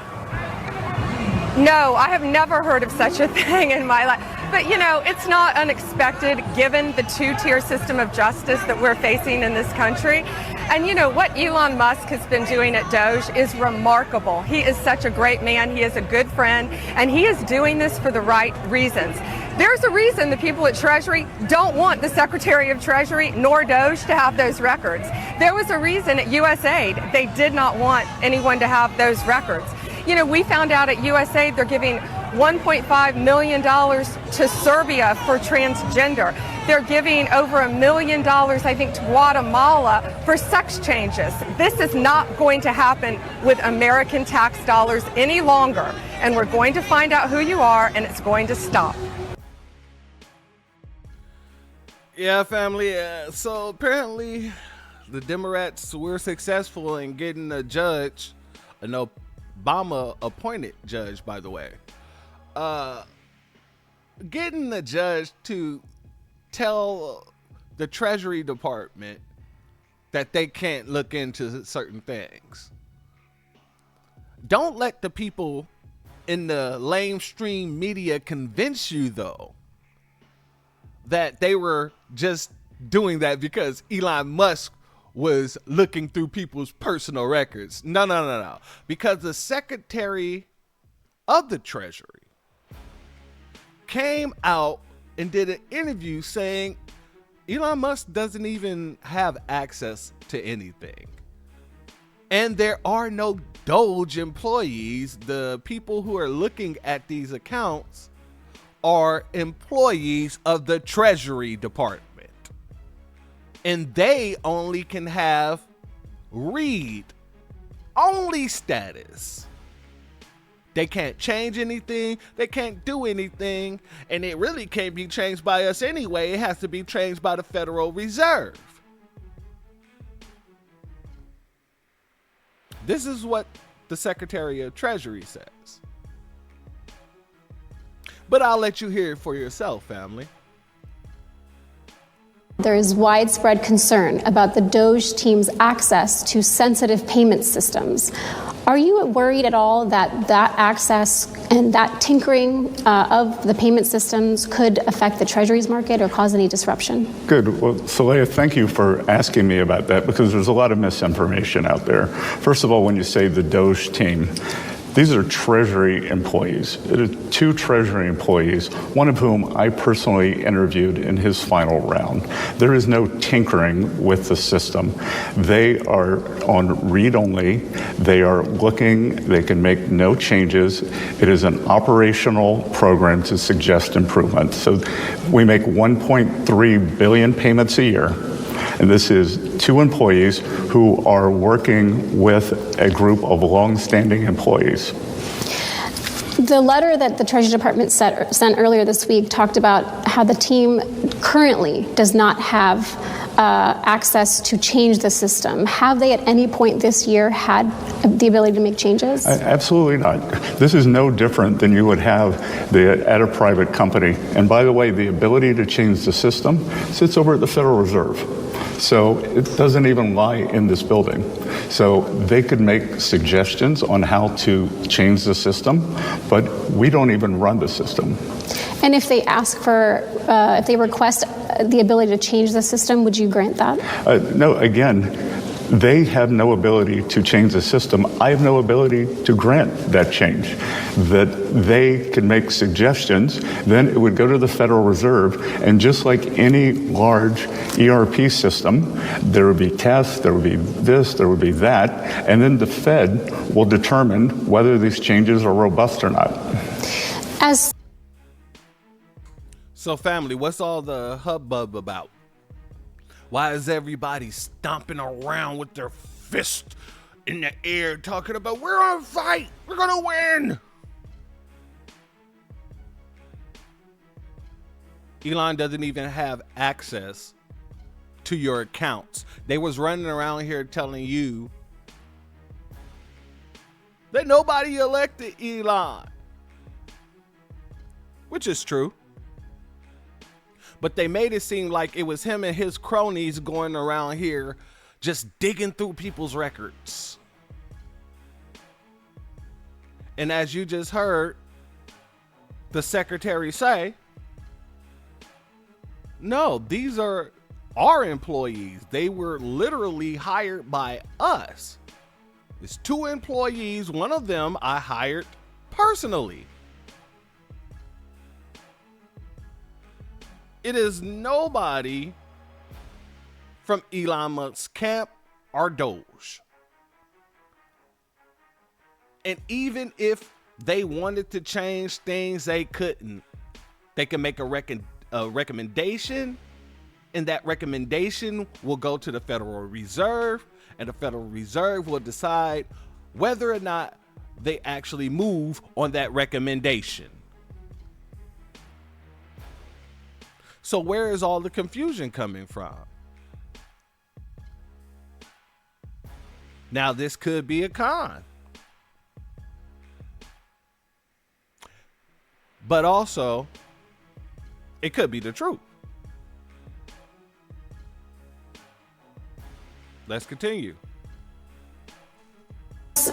No, I have never heard of such a thing in my life. But, you know, it's not unexpected given the two-tier system of justice that we're facing in this country. And, you know, what Elon Musk has been doing at Doge is remarkable. He is such a great man. He is a good friend. And he is doing this for the right reasons. There's a reason the people at Treasury don't want the Secretary of Treasury nor Doge to have those records. There was a reason at USAid they did not want anyone to have those records. You know, we found out at USAid they're giving $1.5 million to Serbia for transgender. They're giving over $1 million, I think, to Guatemala for sex changes. This is not going to happen with American tax dollars any longer. And we're going to find out who you are, and it's going to stop. Yeah, family. So apparently the Democrats were successful in getting a judge, an Obama appointed judge, by the way, getting the judge to tell the Treasury Department that they can't look into certain things. Don't let the people in the lamestream media convince you, though, that they were just doing that because Elon Musk was looking through people's personal records. No. Because the Secretary of the Treasury came out and did an interview saying Elon Musk doesn't even have access to anything. And there are no Doge employees. The people who are looking at these accounts are employees of the Treasury Department. And they only can have read-only status. They can't change anything. They can't do anything. And it really can't be changed by us anyway. It has to be changed by the Federal Reserve. This is what the Secretary of Treasury says. But I'll let you hear it for yourself, family. There is widespread concern about the Doge team's access to sensitive payment systems. Are you worried at all that that access and that tinkering of the payment systems could affect the Treasuries market or cause any disruption? Good. Well, Saleha, thank you for asking me about that because there's a lot of misinformation out there. First of all, when you say the Doge team, these are Treasury employees. It is 2 Treasury employees, one of whom I personally interviewed in his final round. There is no tinkering with the system. They are on read-only. They are looking. They can make no changes. It is an operational program to suggest improvement. So we make 1.3 billion payments a year. And this is 2 employees who are working with a group of long-standing employees. The letter that the Treasury Department sent earlier this week talked about how the team currently does not have access to change the system. Have they at any point this year had the ability to make changes? Absolutely not. This is no different than you would have at a private company. And by the way, the ability to change the system sits over at the Federal Reserve. So it doesn't even lie in this building. So they could make suggestions on how to change the system, but we don't even run the system. And if they ask for, if they request the ability to change the system, would you grant that? No, again, they have no ability to change the system. I have no ability to grant that change. That they can make suggestions, then it would go to the Federal Reserve, and just like any large ERP system, there would be tests, there would be this, there would be that, and then the Fed will determine whether these changes are robust or not. So family, what's all the hubbub about? Why is everybody stomping around with their fist in the air talking about we're on fight, we're gonna win? Elon doesn't even have access to your accounts. They was running around here telling you that nobody elected Elon, which is true. But they made it seem like it was him and his cronies going around here just digging through people's records. And as you just heard the secretary say, no, these are our employees. They were literally hired by us. It's 2 employees. One of them I hired personally. It is nobody from Elon Musk's camp or Doge. And even if they wanted to change things, they couldn't. They can make a recommendation, and that recommendation will go to the Federal Reserve, and the Federal Reserve will decide whether or not they actually move on that recommendation. So where is all the confusion coming from? Now, this could be a con. But also, it could be the truth. Let's continue.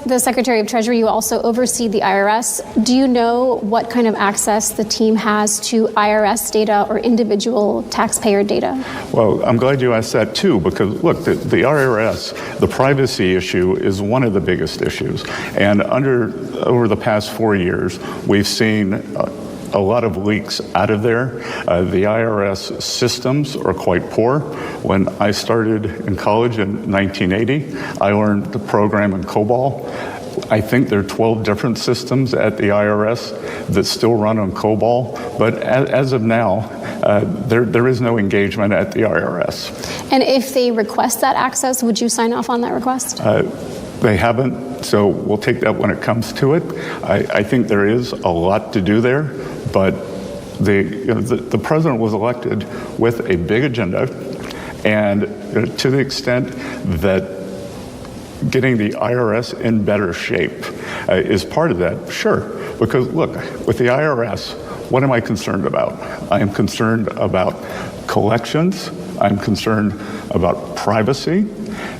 The Secretary of Treasury, you also oversee the IRS. Do you know what kind of access the team has to IRS data or individual taxpayer data? Well, I'm glad you asked that too, because look, the IRS, the privacy issue is one of the biggest issues. And over the past 4 years, we've seen a lot of leaks out of there. The IRS systems are quite poor. When I started in college in 1980, I learned the program in COBOL. I think there are 12 different systems at the IRS that still run on COBOL, but as of now, there is no engagement at the IRS. And if they request that access, would you sign off on that request? They haven't, so we'll take that when it comes to it. I think there is a lot to do there, but the president was elected with a big agenda, and to the extent that getting the IRS in better shape is part of that, sure. Because look, with the IRS, what am I concerned about? I am concerned about collections, I'm concerned about privacy,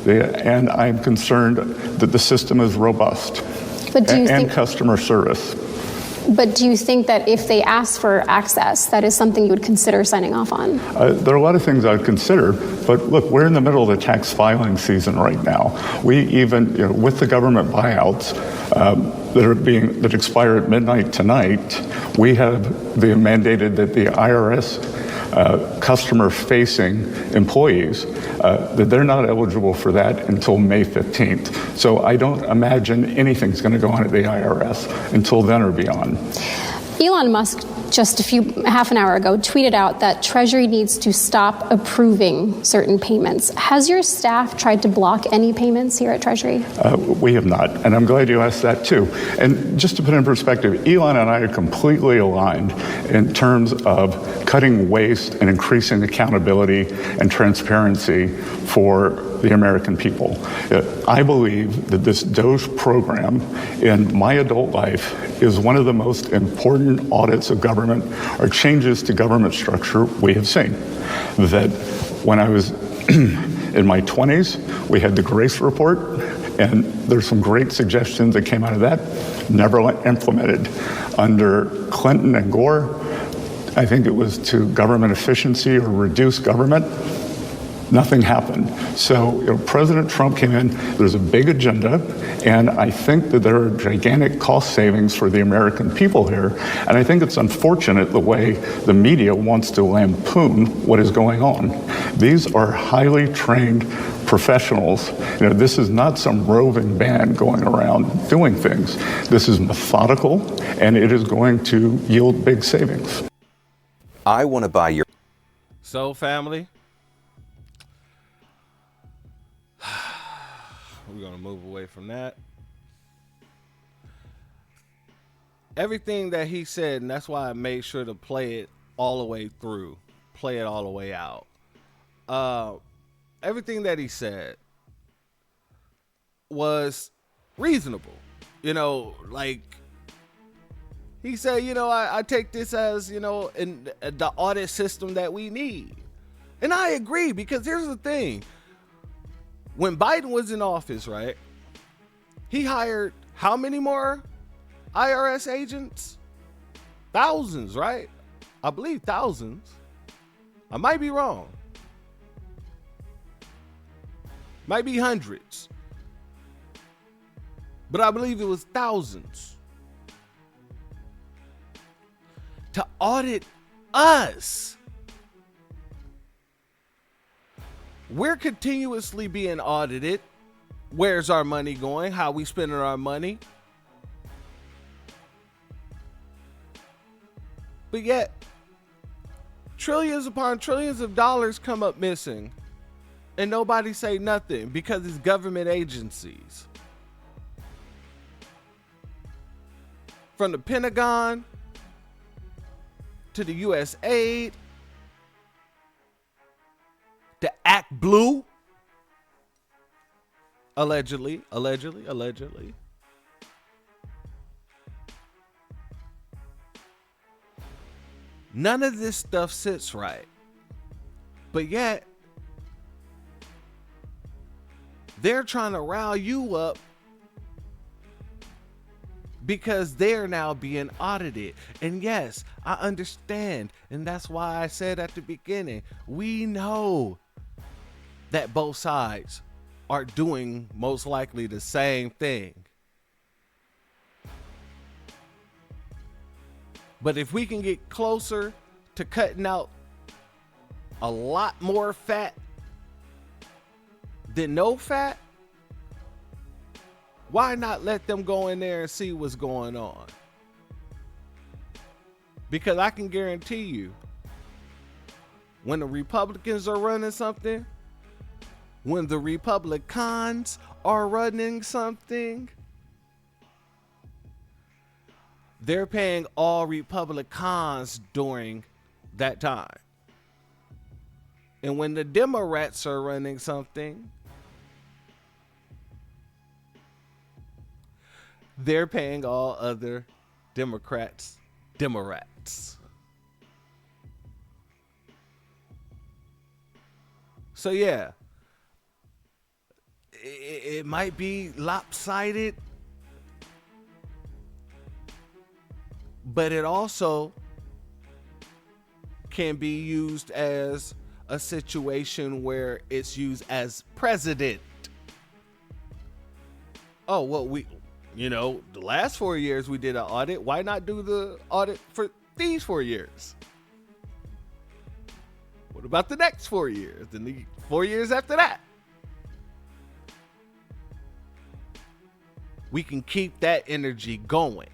and I'm concerned that the system is robust, and customer service. But do you think that if they ask for access, that is something you would consider signing off on? There are a lot of things I'd consider, but look, we're in the middle of the tax filing season right now. We even, with the government buyouts that expire at midnight tonight, we have mandated that the IRS customer-facing employees, that they're not eligible for that until May 15th. So I don't imagine anything's going to go on at the IRS until then or beyond. Elon Musk just half an hour ago, tweeted out that Treasury needs to stop approving certain payments. Has your staff tried to block any payments here at Treasury? We have not, and I'm glad you asked that too. And just to put in perspective, Elon and I are completely aligned in terms of cutting waste and increasing accountability and transparency for the American people. I believe that this DOGE program in my adult life is one of the most important audits of government or changes to government structure we have seen. That when I was in my 20s, we had the Grace Report, and there's some great suggestions that came out of that, never implemented. Under Clinton and Gore, I think it was to government efficiency or reduce government. Nothing happened. So President Trump came in, there's a big agenda, and I think that there are gigantic cost savings for the American people here. And I think it's unfortunate the way the media wants to lampoon what is going on. These are highly trained professionals. This is not some roving band going around doing things. This is methodical, and it is going to yield big savings. I want to buy your... So, family, we're going to move away from that. Everything that he said, and that's why I made sure to play it all the way through, play it all the way out. Everything that he said was reasonable. Like he said, I take this as, in the audit system that we need. And I agree, because here's the thing. When Biden was in office, right, he hired how many more IRS agents? Thousands, right? I believe thousands. I might be wrong. Might be hundreds. But I believe it was thousands. To audit us. We're continuously being audited. Where's our money going? How we spending our money? But yet, trillions upon trillions of dollars come up missing. And nobody say nothing because it's government agencies. From the Pentagon to the USAid to Act Blue. Allegedly. None of this stuff sits right. But yet, they're trying to rile you up because they're now being audited. And yes, I understand. And that's why I said at the beginning, we know that both sides are doing most likely the same thing. But if we can get closer to cutting out a lot more fat than no fat, why not let them go in there and see what's going on? Because I can guarantee you, when the Republicans are running something, when the Republicans are running something, they're paying all Republicans during that time. And when the Democrats are running something, they're paying all other Democrats. So yeah, it might be lopsided, but it also can be used as a situation where it's used as precedent. Oh, well, the last 4 years we did an audit. Why not do the audit for these 4 years? What about the next 4 years? And the 4 years after that? We can keep that energy going.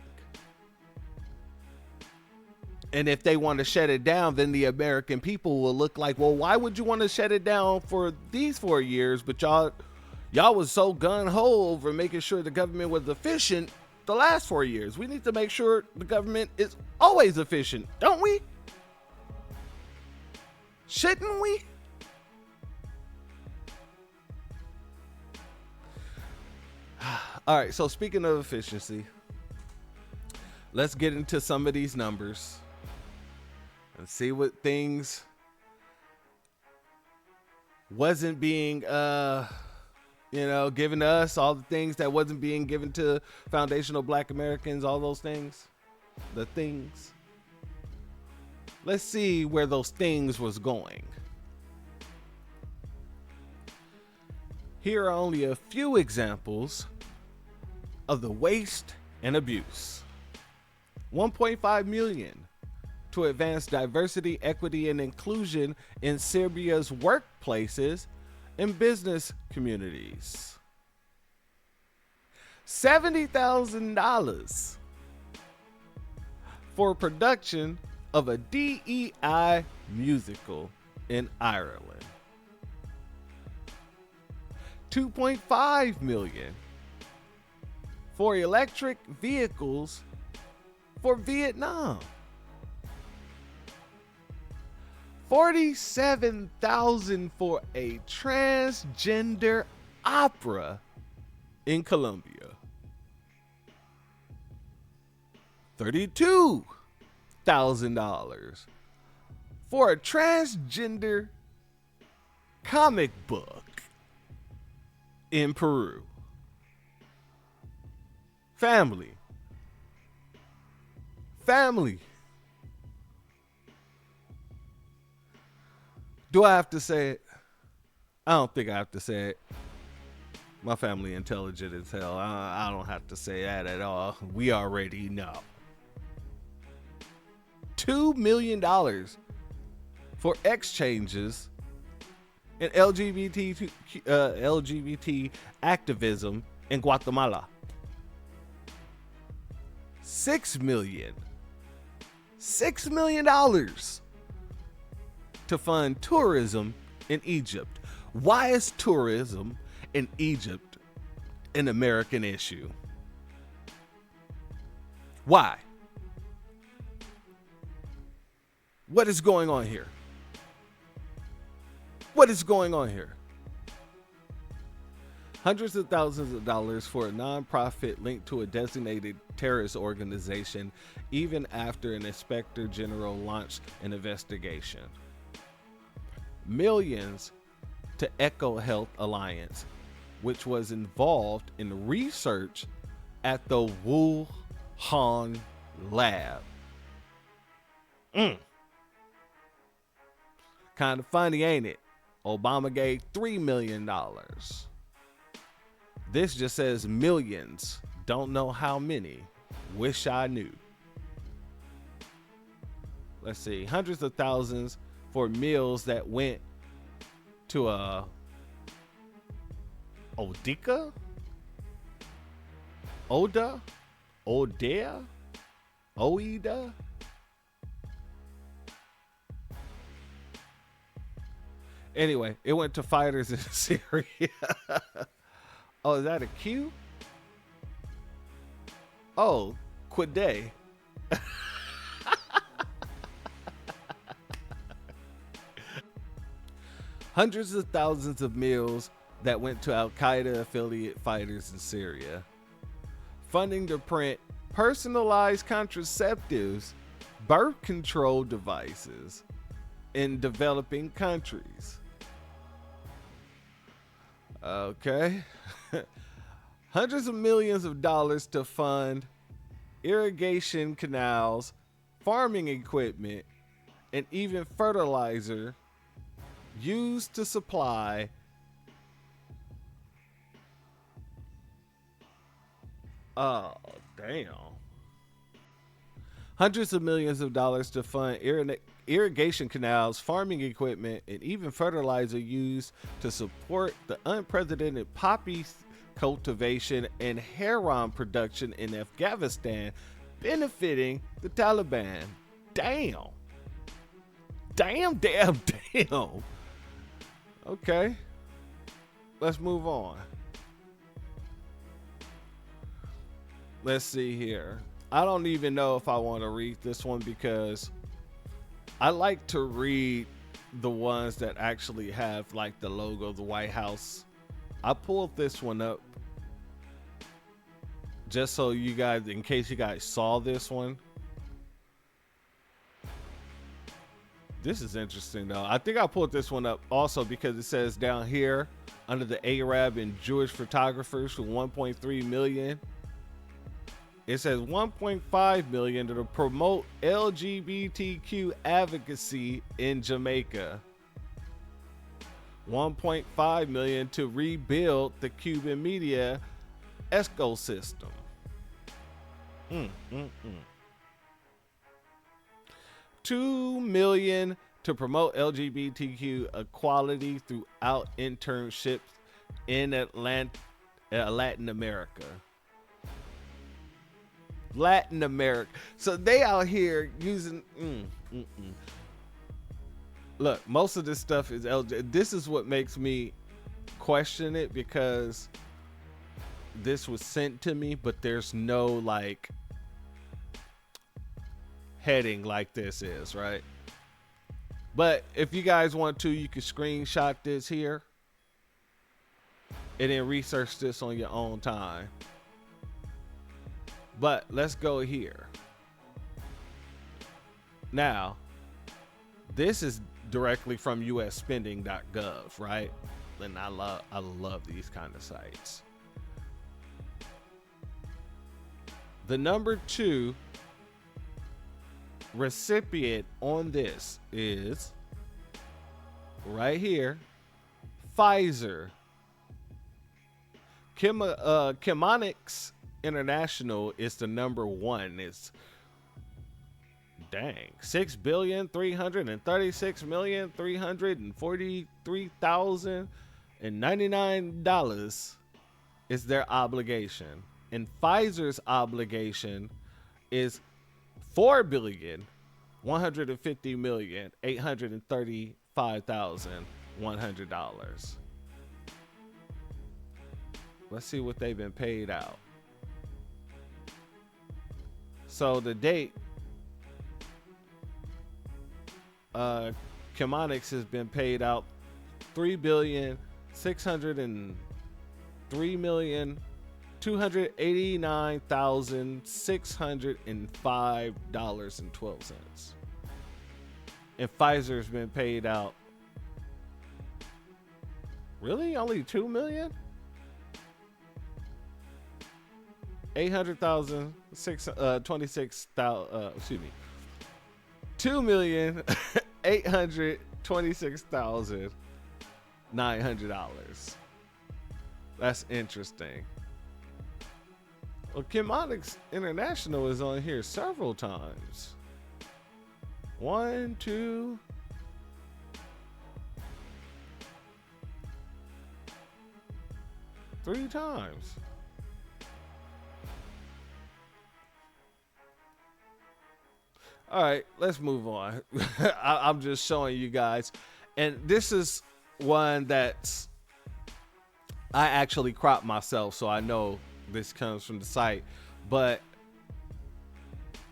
And if they want to shut it down, then the American people will look like, well, why would you want to shut it down for these 4 years? But y'all was so gung-ho over making sure the government was efficient the last 4 years. We need to make sure the government is always efficient, don't we? Shouldn't we? All right, so speaking of efficiency, let's get into some of these numbers and see what things wasn't being given to us, all the things that wasn't being given to foundational Black Americans, all those things, the things. Let's see where those things was going. Here are only a few examples of the waste and abuse. 1.5 million to advance diversity, equity, and inclusion in Serbia's workplaces and business communities. $70,000 for production of a DEI musical in Ireland. 2.5 million for electric vehicles for Vietnam. 47,000 for a transgender opera in Colombia. $32,000 for a transgender comic book in Peru. Family. Do I have to say it? I don't think I have to say it. My family intelligent as hell. I don't have to say that at all. We already know. $2 million for exchanges in LGBT activism in Guatemala. $6 million to fund tourism in Egypt. Why is tourism in Egypt an American issue? Why? What is going on here? What is going on here? Hundreds of thousands of dollars for a nonprofit linked to a designated terrorist organization, even after an inspector general launched an investigation. Millions to Echo Health Alliance, which was involved in research at the Wuhan lab. Kind of funny, ain't it? Obama gave $3 million. This just says millions. Don't know how many. Wish I knew. Let's see. Hundreds of thousands for meals that went to Odea. Anyway, it went to fighters in Syria. Oh, is that a Q? Oh, Quide. Hundreds of thousands of meals that went to Al-Qaeda affiliate fighters in Syria. Funding to print personalized contraceptives, birth control devices in developing countries. Okay. Hundreds of millions of dollars to fund irrigation canals, farming equipment, and even fertilizer used to supply hundreds of millions of dollars to fund irrigation canals, farming equipment, and even fertilizer used to support the unprecedented poppy cultivation and heroin production in Afghanistan, benefiting the Taliban. Damn. Damn. Okay. Let's move on. Let's see here. I don't even know if I want to read this one because I like to read the ones that actually have like the logo of the White House. I pulled this one up just so you guys, in case you guys saw this one. This is interesting though. I think I pulled this one up also because it says down here under the Arab and Jewish photographers for 1.3 million. It says 1.5 million to promote LGBTQ advocacy in Jamaica. 1.5 million to rebuild the Cuban media ecosystem. 2 million to promote LGBTQ equality throughout internships in Latin America. Latin America. So they out here using Look, most of this stuff is LGBT. This is what makes me question it because this was sent to me, but there's no like heading like this is, right? But if you guys want to, you can screenshot this here and then research this on your own time. But let's go here. Now, this is directly from usspending.gov, right? And I love these kind of sites. The number 2 recipient on this is right here, Pfizer. Chemonics International is the number 1. It's $6,336,343,099 is their obligation, and Pfizer's obligation is $4,150,835,100. Let's see what they've been paid out. So the date, Chemonics has been paid out $3,603,289,605.12, and Pfizer's been paid out really only $2 million. 800,000, 26,000, excuse me, $2,826,900. That's interesting. Well, Chemonics International is on here several times. 1, 2, 3 times. All right, let's move on. I'm just showing you guys. And this is one that's, I actually cropped myself, so I know this comes from the site. But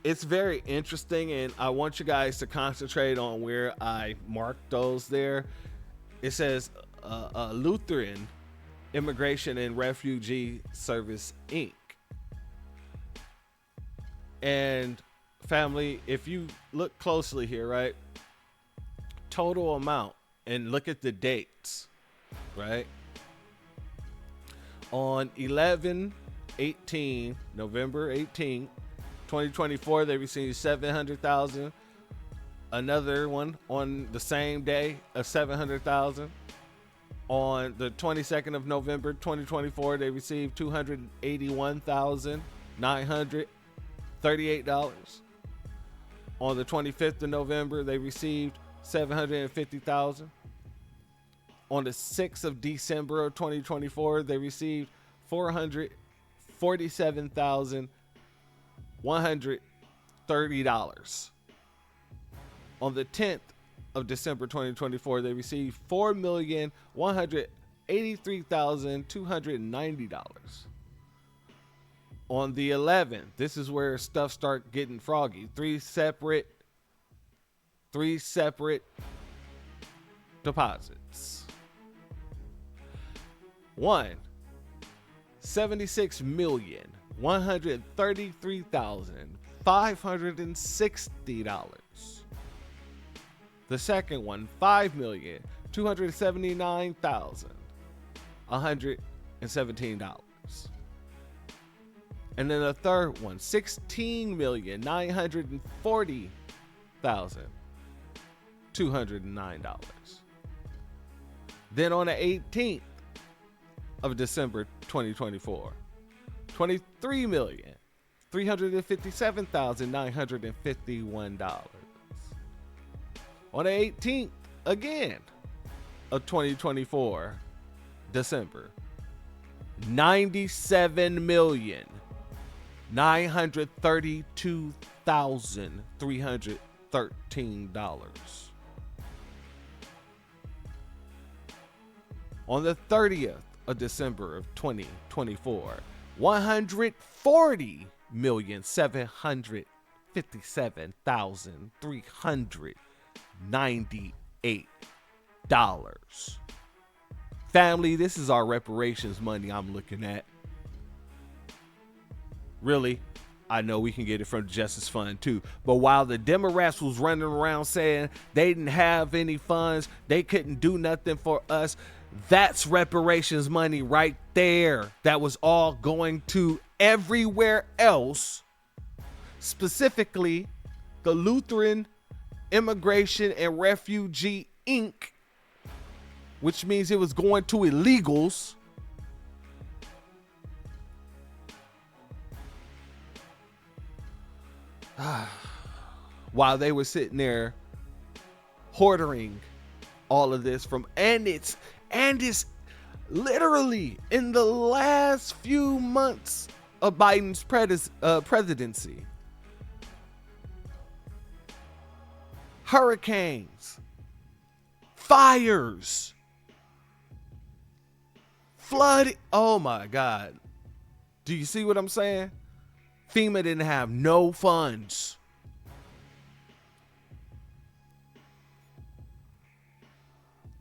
it's very interesting, and I want you guys to concentrate on where I marked those there. It says Lutheran Immigration and Refugee Service, Inc. And family, if you look closely here, right, total amount, and look at the dates, right, on November 18, 2024, they received $700,000. Another one on the same day of $700,000. On the 22nd of November 2024, they received $281,938. On the 25th of November, they received $750,000. On the 6th of December of 2024, they received $447,130. On the 10th of December 2024, they received $4,183,290. On the 11th, this is where stuff start getting froggy. Three separate deposits. One, $76,133,560. The second one, $5,279,117. And then the third one, $16,940,209. Then on the 18th of December 2024, $23,357,951. On the 18th again of 2024, December, $97,932,313. On the 30th of December of 2024, $140,757,398. Family, this is our reparations money I'm looking at. Really, I know we can get it from the Justice Fund too. But while the Democrats was running around saying they didn't have any funds, they couldn't do nothing for us, that's reparations money right there. That was all going to everywhere else, specifically the Lutheran Immigration and Refugee Inc., which means it was going to illegals. While they were sitting there hoarding all of this from, and it's literally in the last few months of Biden's presidency. Hurricanes, fires, flood. Oh my God. Do you see what I'm saying? FEMA didn't have no funds.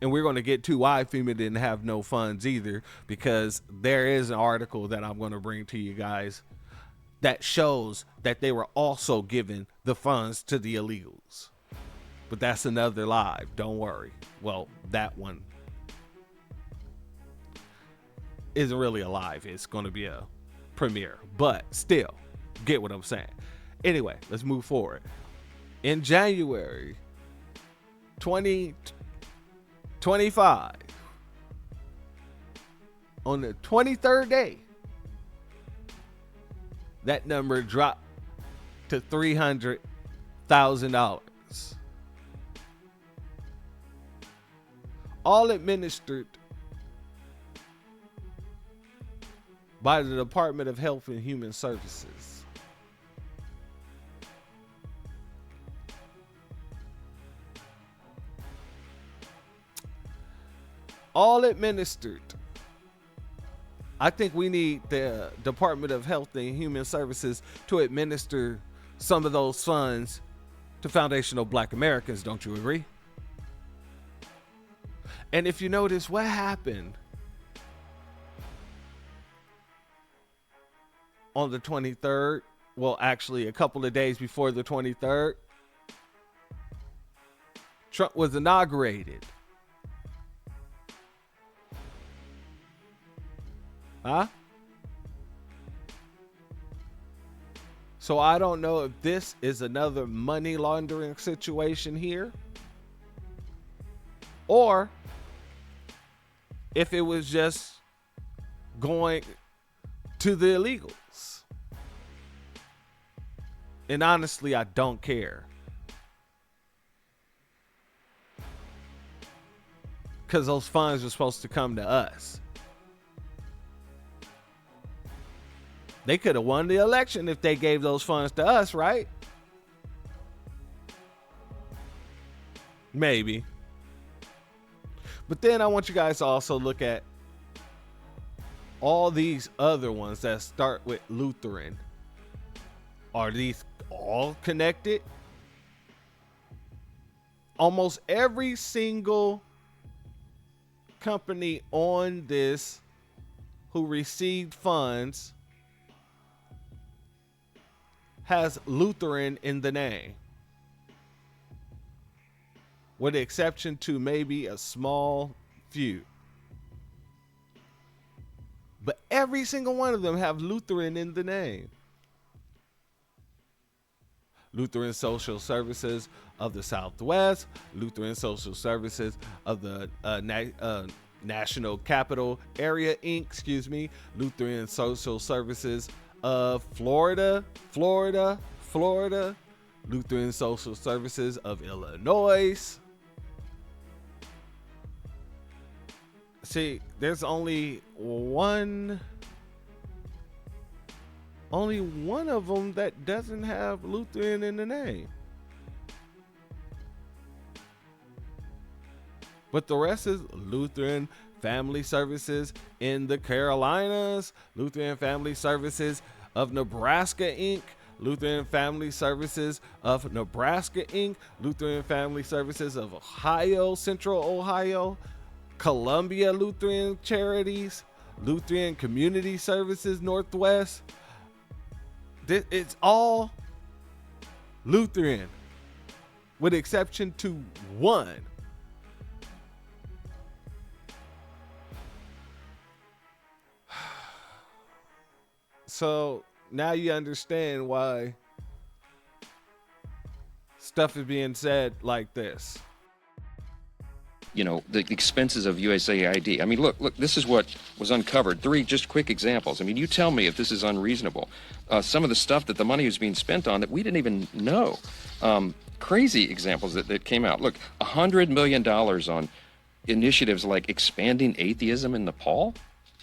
And we're going to get to why FEMA didn't have no funds either, because there is an article that I'm going to bring to you guys that shows that they were also giving the funds to the illegals. But that's another live. Don't worry. Well, that one isn't really a live. It's going to be a premiere. But still, get what I'm saying. Anyway, let's move forward. In January 2025, on the 23rd day, that number dropped to $300,000. All administered by the Department of Health and Human Services. All administered. I think we need the Department of Health and Human Services to administer some of those funds to foundational Black Americans. Don't you agree? And if you notice what happened on the 23rd, well, actually a couple of days before the 23rd, Trump was inaugurated. Huh? So I don't know if this is another money laundering situation here, or if it was just going to the illegals. And honestly, I don't care. Because those funds are supposed to come to us. They could have won the election if they gave those funds to us, right? Maybe. But then I want you guys to also look at all these other ones that start with Lutheran. Are these all connected? Almost every single company on this who received funds has Lutheran in the name, with the exception to maybe a small few. But every single one of them have Lutheran in the name. Lutheran Social Services of the Southwest, Lutheran Social Services of the National Capital Area, Inc., Lutheran Social Services of Florida, Lutheran Social Services of Illinois. See, there's only one of them that doesn't have Lutheran in the name. But the rest is Lutheran Family Services in the Carolinas, Lutheran Family Services of Nebraska, Inc., Lutheran Family Services of Nebraska, Inc., Lutheran Family Services of Ohio, Central Ohio, Columbia Lutheran Charities, Lutheran Community Services Northwest. It's all Lutheran, with exception to one. So now you understand why stuff is being said like this. You know, the expenses of USAID. I mean, look, this is what was uncovered. 3 just quick examples. I mean, you tell me if this is unreasonable. Some of the stuff that the money was being spent on that we didn't even know. Crazy examples that came out. Look, $100 million on initiatives like expanding atheism in Nepal.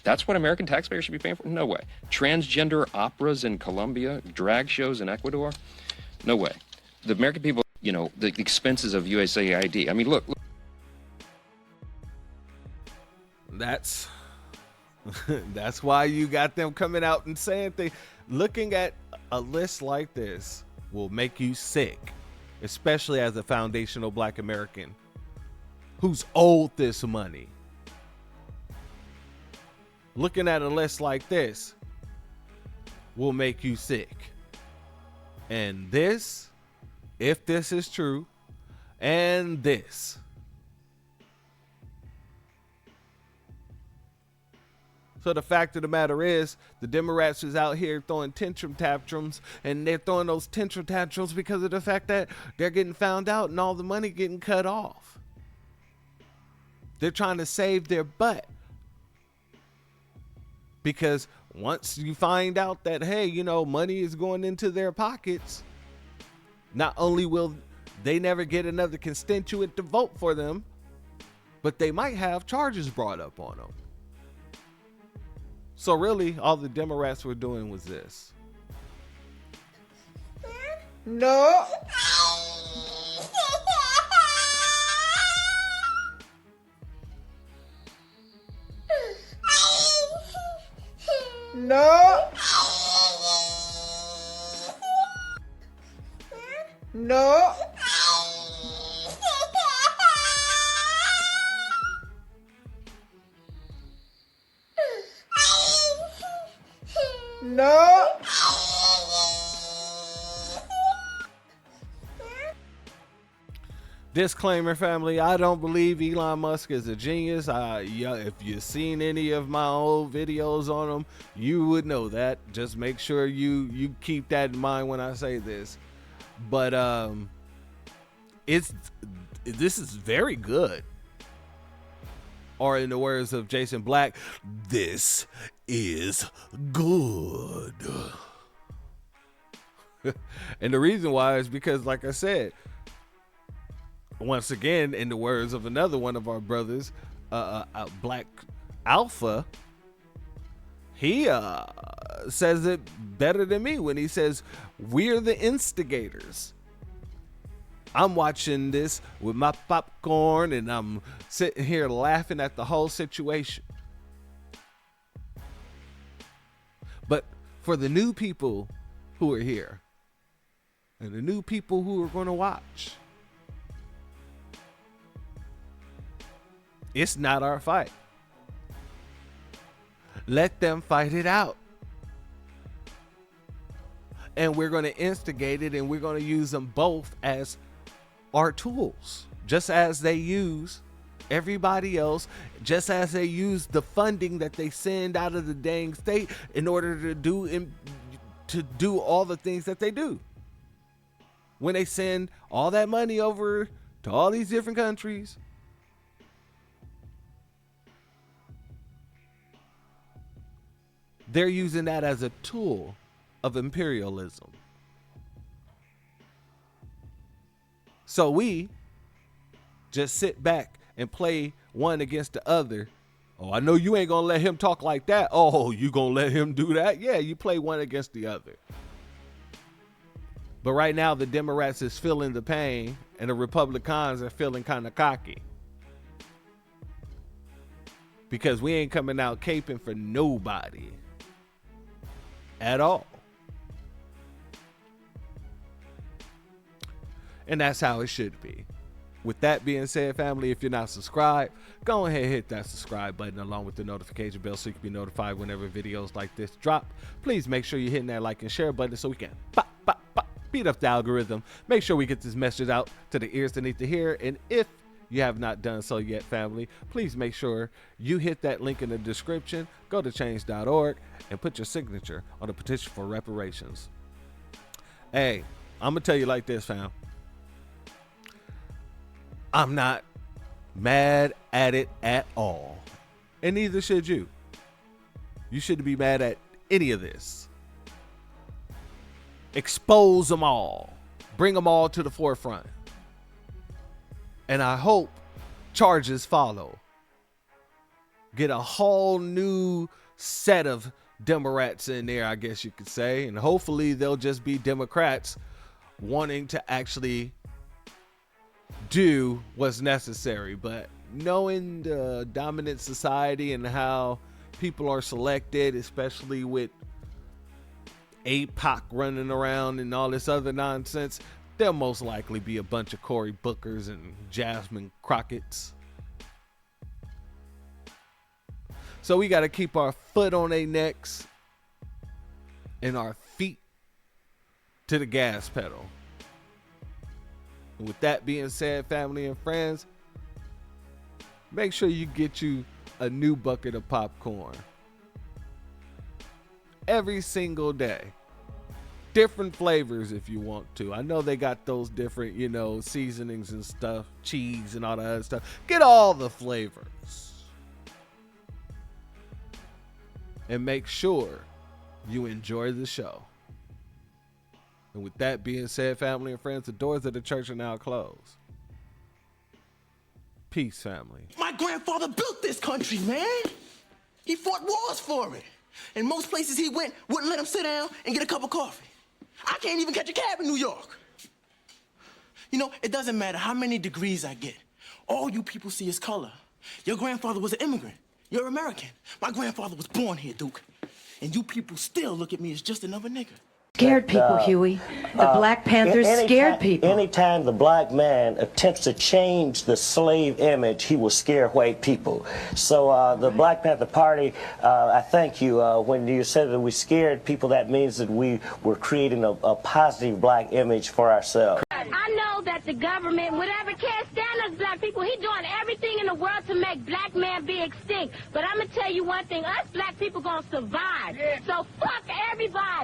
That's what American taxpayers should be paying for? No way. Transgender operas in Colombia, drag shows in Ecuador? No way. The American people, you know, the expenses of USAID. I mean, look. That's why you got them coming out and saying things. Looking at a list like this will make you sick, especially as a foundational Black American who's owed this money. Looking at a list like this will make you sick. And this, if this is true, and this, so the fact of the matter is, the Democrats is out here throwing tantrums, and they're throwing those tantrums because of the fact that they're getting found out and all the money getting cut off. They're trying to save their butt. Because once you find out that, hey, you know, money is going into their pockets, not only will they never get another constituent to vote for them, but they might have charges brought up on them. So really, all the Democrats were doing was this. No. No. No. No. Disclaimer, family, I don't believe Elon Musk is a genius. If you've seen any of my old videos on him, you would know that. Just make sure you keep that in mind when I say this. But this is very good. Or in the words of Jason Black, this is good. And the reason why is because, like I said, once again, in the words of another one of our brothers, Black Alpha, he says it better than me when he says, we're the instigators. I'm watching this with my popcorn and I'm sitting here laughing at the whole situation. But for the new people who are here and the new people who are going to watch, it's not our fight. Let them fight it out. And we're going to instigate it, and we're going to use them both as our tools, just as they use everybody else, just as they use the funding that they send out of the dang state in order to do all the things that they do. When they send all that money over to all these different countries, they're using that as a tool of imperialism. So we just sit back and play one against the other. Oh, I know you ain't gonna let him talk like that. Oh, you gonna let him do that? Yeah, you play one against the other. But right now the Democrats is feeling the pain and the Republicans are feeling kind of cocky. Because we ain't coming out caping for nobody at all. And that's how it should be. With that being said, family, if you're not subscribed, go ahead and hit that subscribe button along with the notification bell so you can be notified whenever videos like this drop. Please make sure you're hitting that like and share button so we can beat up the algorithm. Make sure we get this message out to the ears that need to hear. And if you have not done so yet, family, please make sure you hit that link in the description, go to change.org, and put your signature on the petition for reparations. Hey, I'm going to tell you like this, fam. I'm not mad at it at all. And neither should you. You shouldn't be mad at any of this. Expose them all. Bring them all to the forefront. And I hope charges follow. Get a whole new set of Democrats in there, I guess you could say. And hopefully they'll just be Democrats wanting to actually do what's necessary. But knowing the dominant society and how people are selected, especially with APOC running around and all this other nonsense, there'll most likely be a bunch of Cory Bookers and Jasmine Crockett's. So we got to keep our foot on their necks and our feet to the gas pedal. And with that being said, family and friends, make sure you get you a new bucket of popcorn every single day. Different flavors if you want to. I know they got those different, seasonings and stuff, cheese and all that other stuff. Get all the flavors. And make sure you enjoy the show. And with that being said, family and friends, the doors of the church are now closed. Peace, family. My grandfather built this country, man. He fought wars for it. And most places he went wouldn't let him sit down and get a cup of coffee. I can't even catch a cab in New York. It doesn't matter how many degrees I get. All you people see is color. Your grandfather was an immigrant. You're American. My grandfather was born here, Duke. And you people still look at me as just another nigga. Scared people, Huey. The Black Panthers scared people. Anytime the black man attempts to change the slave image, he will scare white people. So the Black Panther Party, I thank you. When you said that we scared people, that means that we were creating a positive black image for ourselves. I know that the government, whatever, can't stand us black people. He's doing everything in the world to make black man be extinct. But I'm going to tell you one thing. Us black people going to survive. So fuck everybody.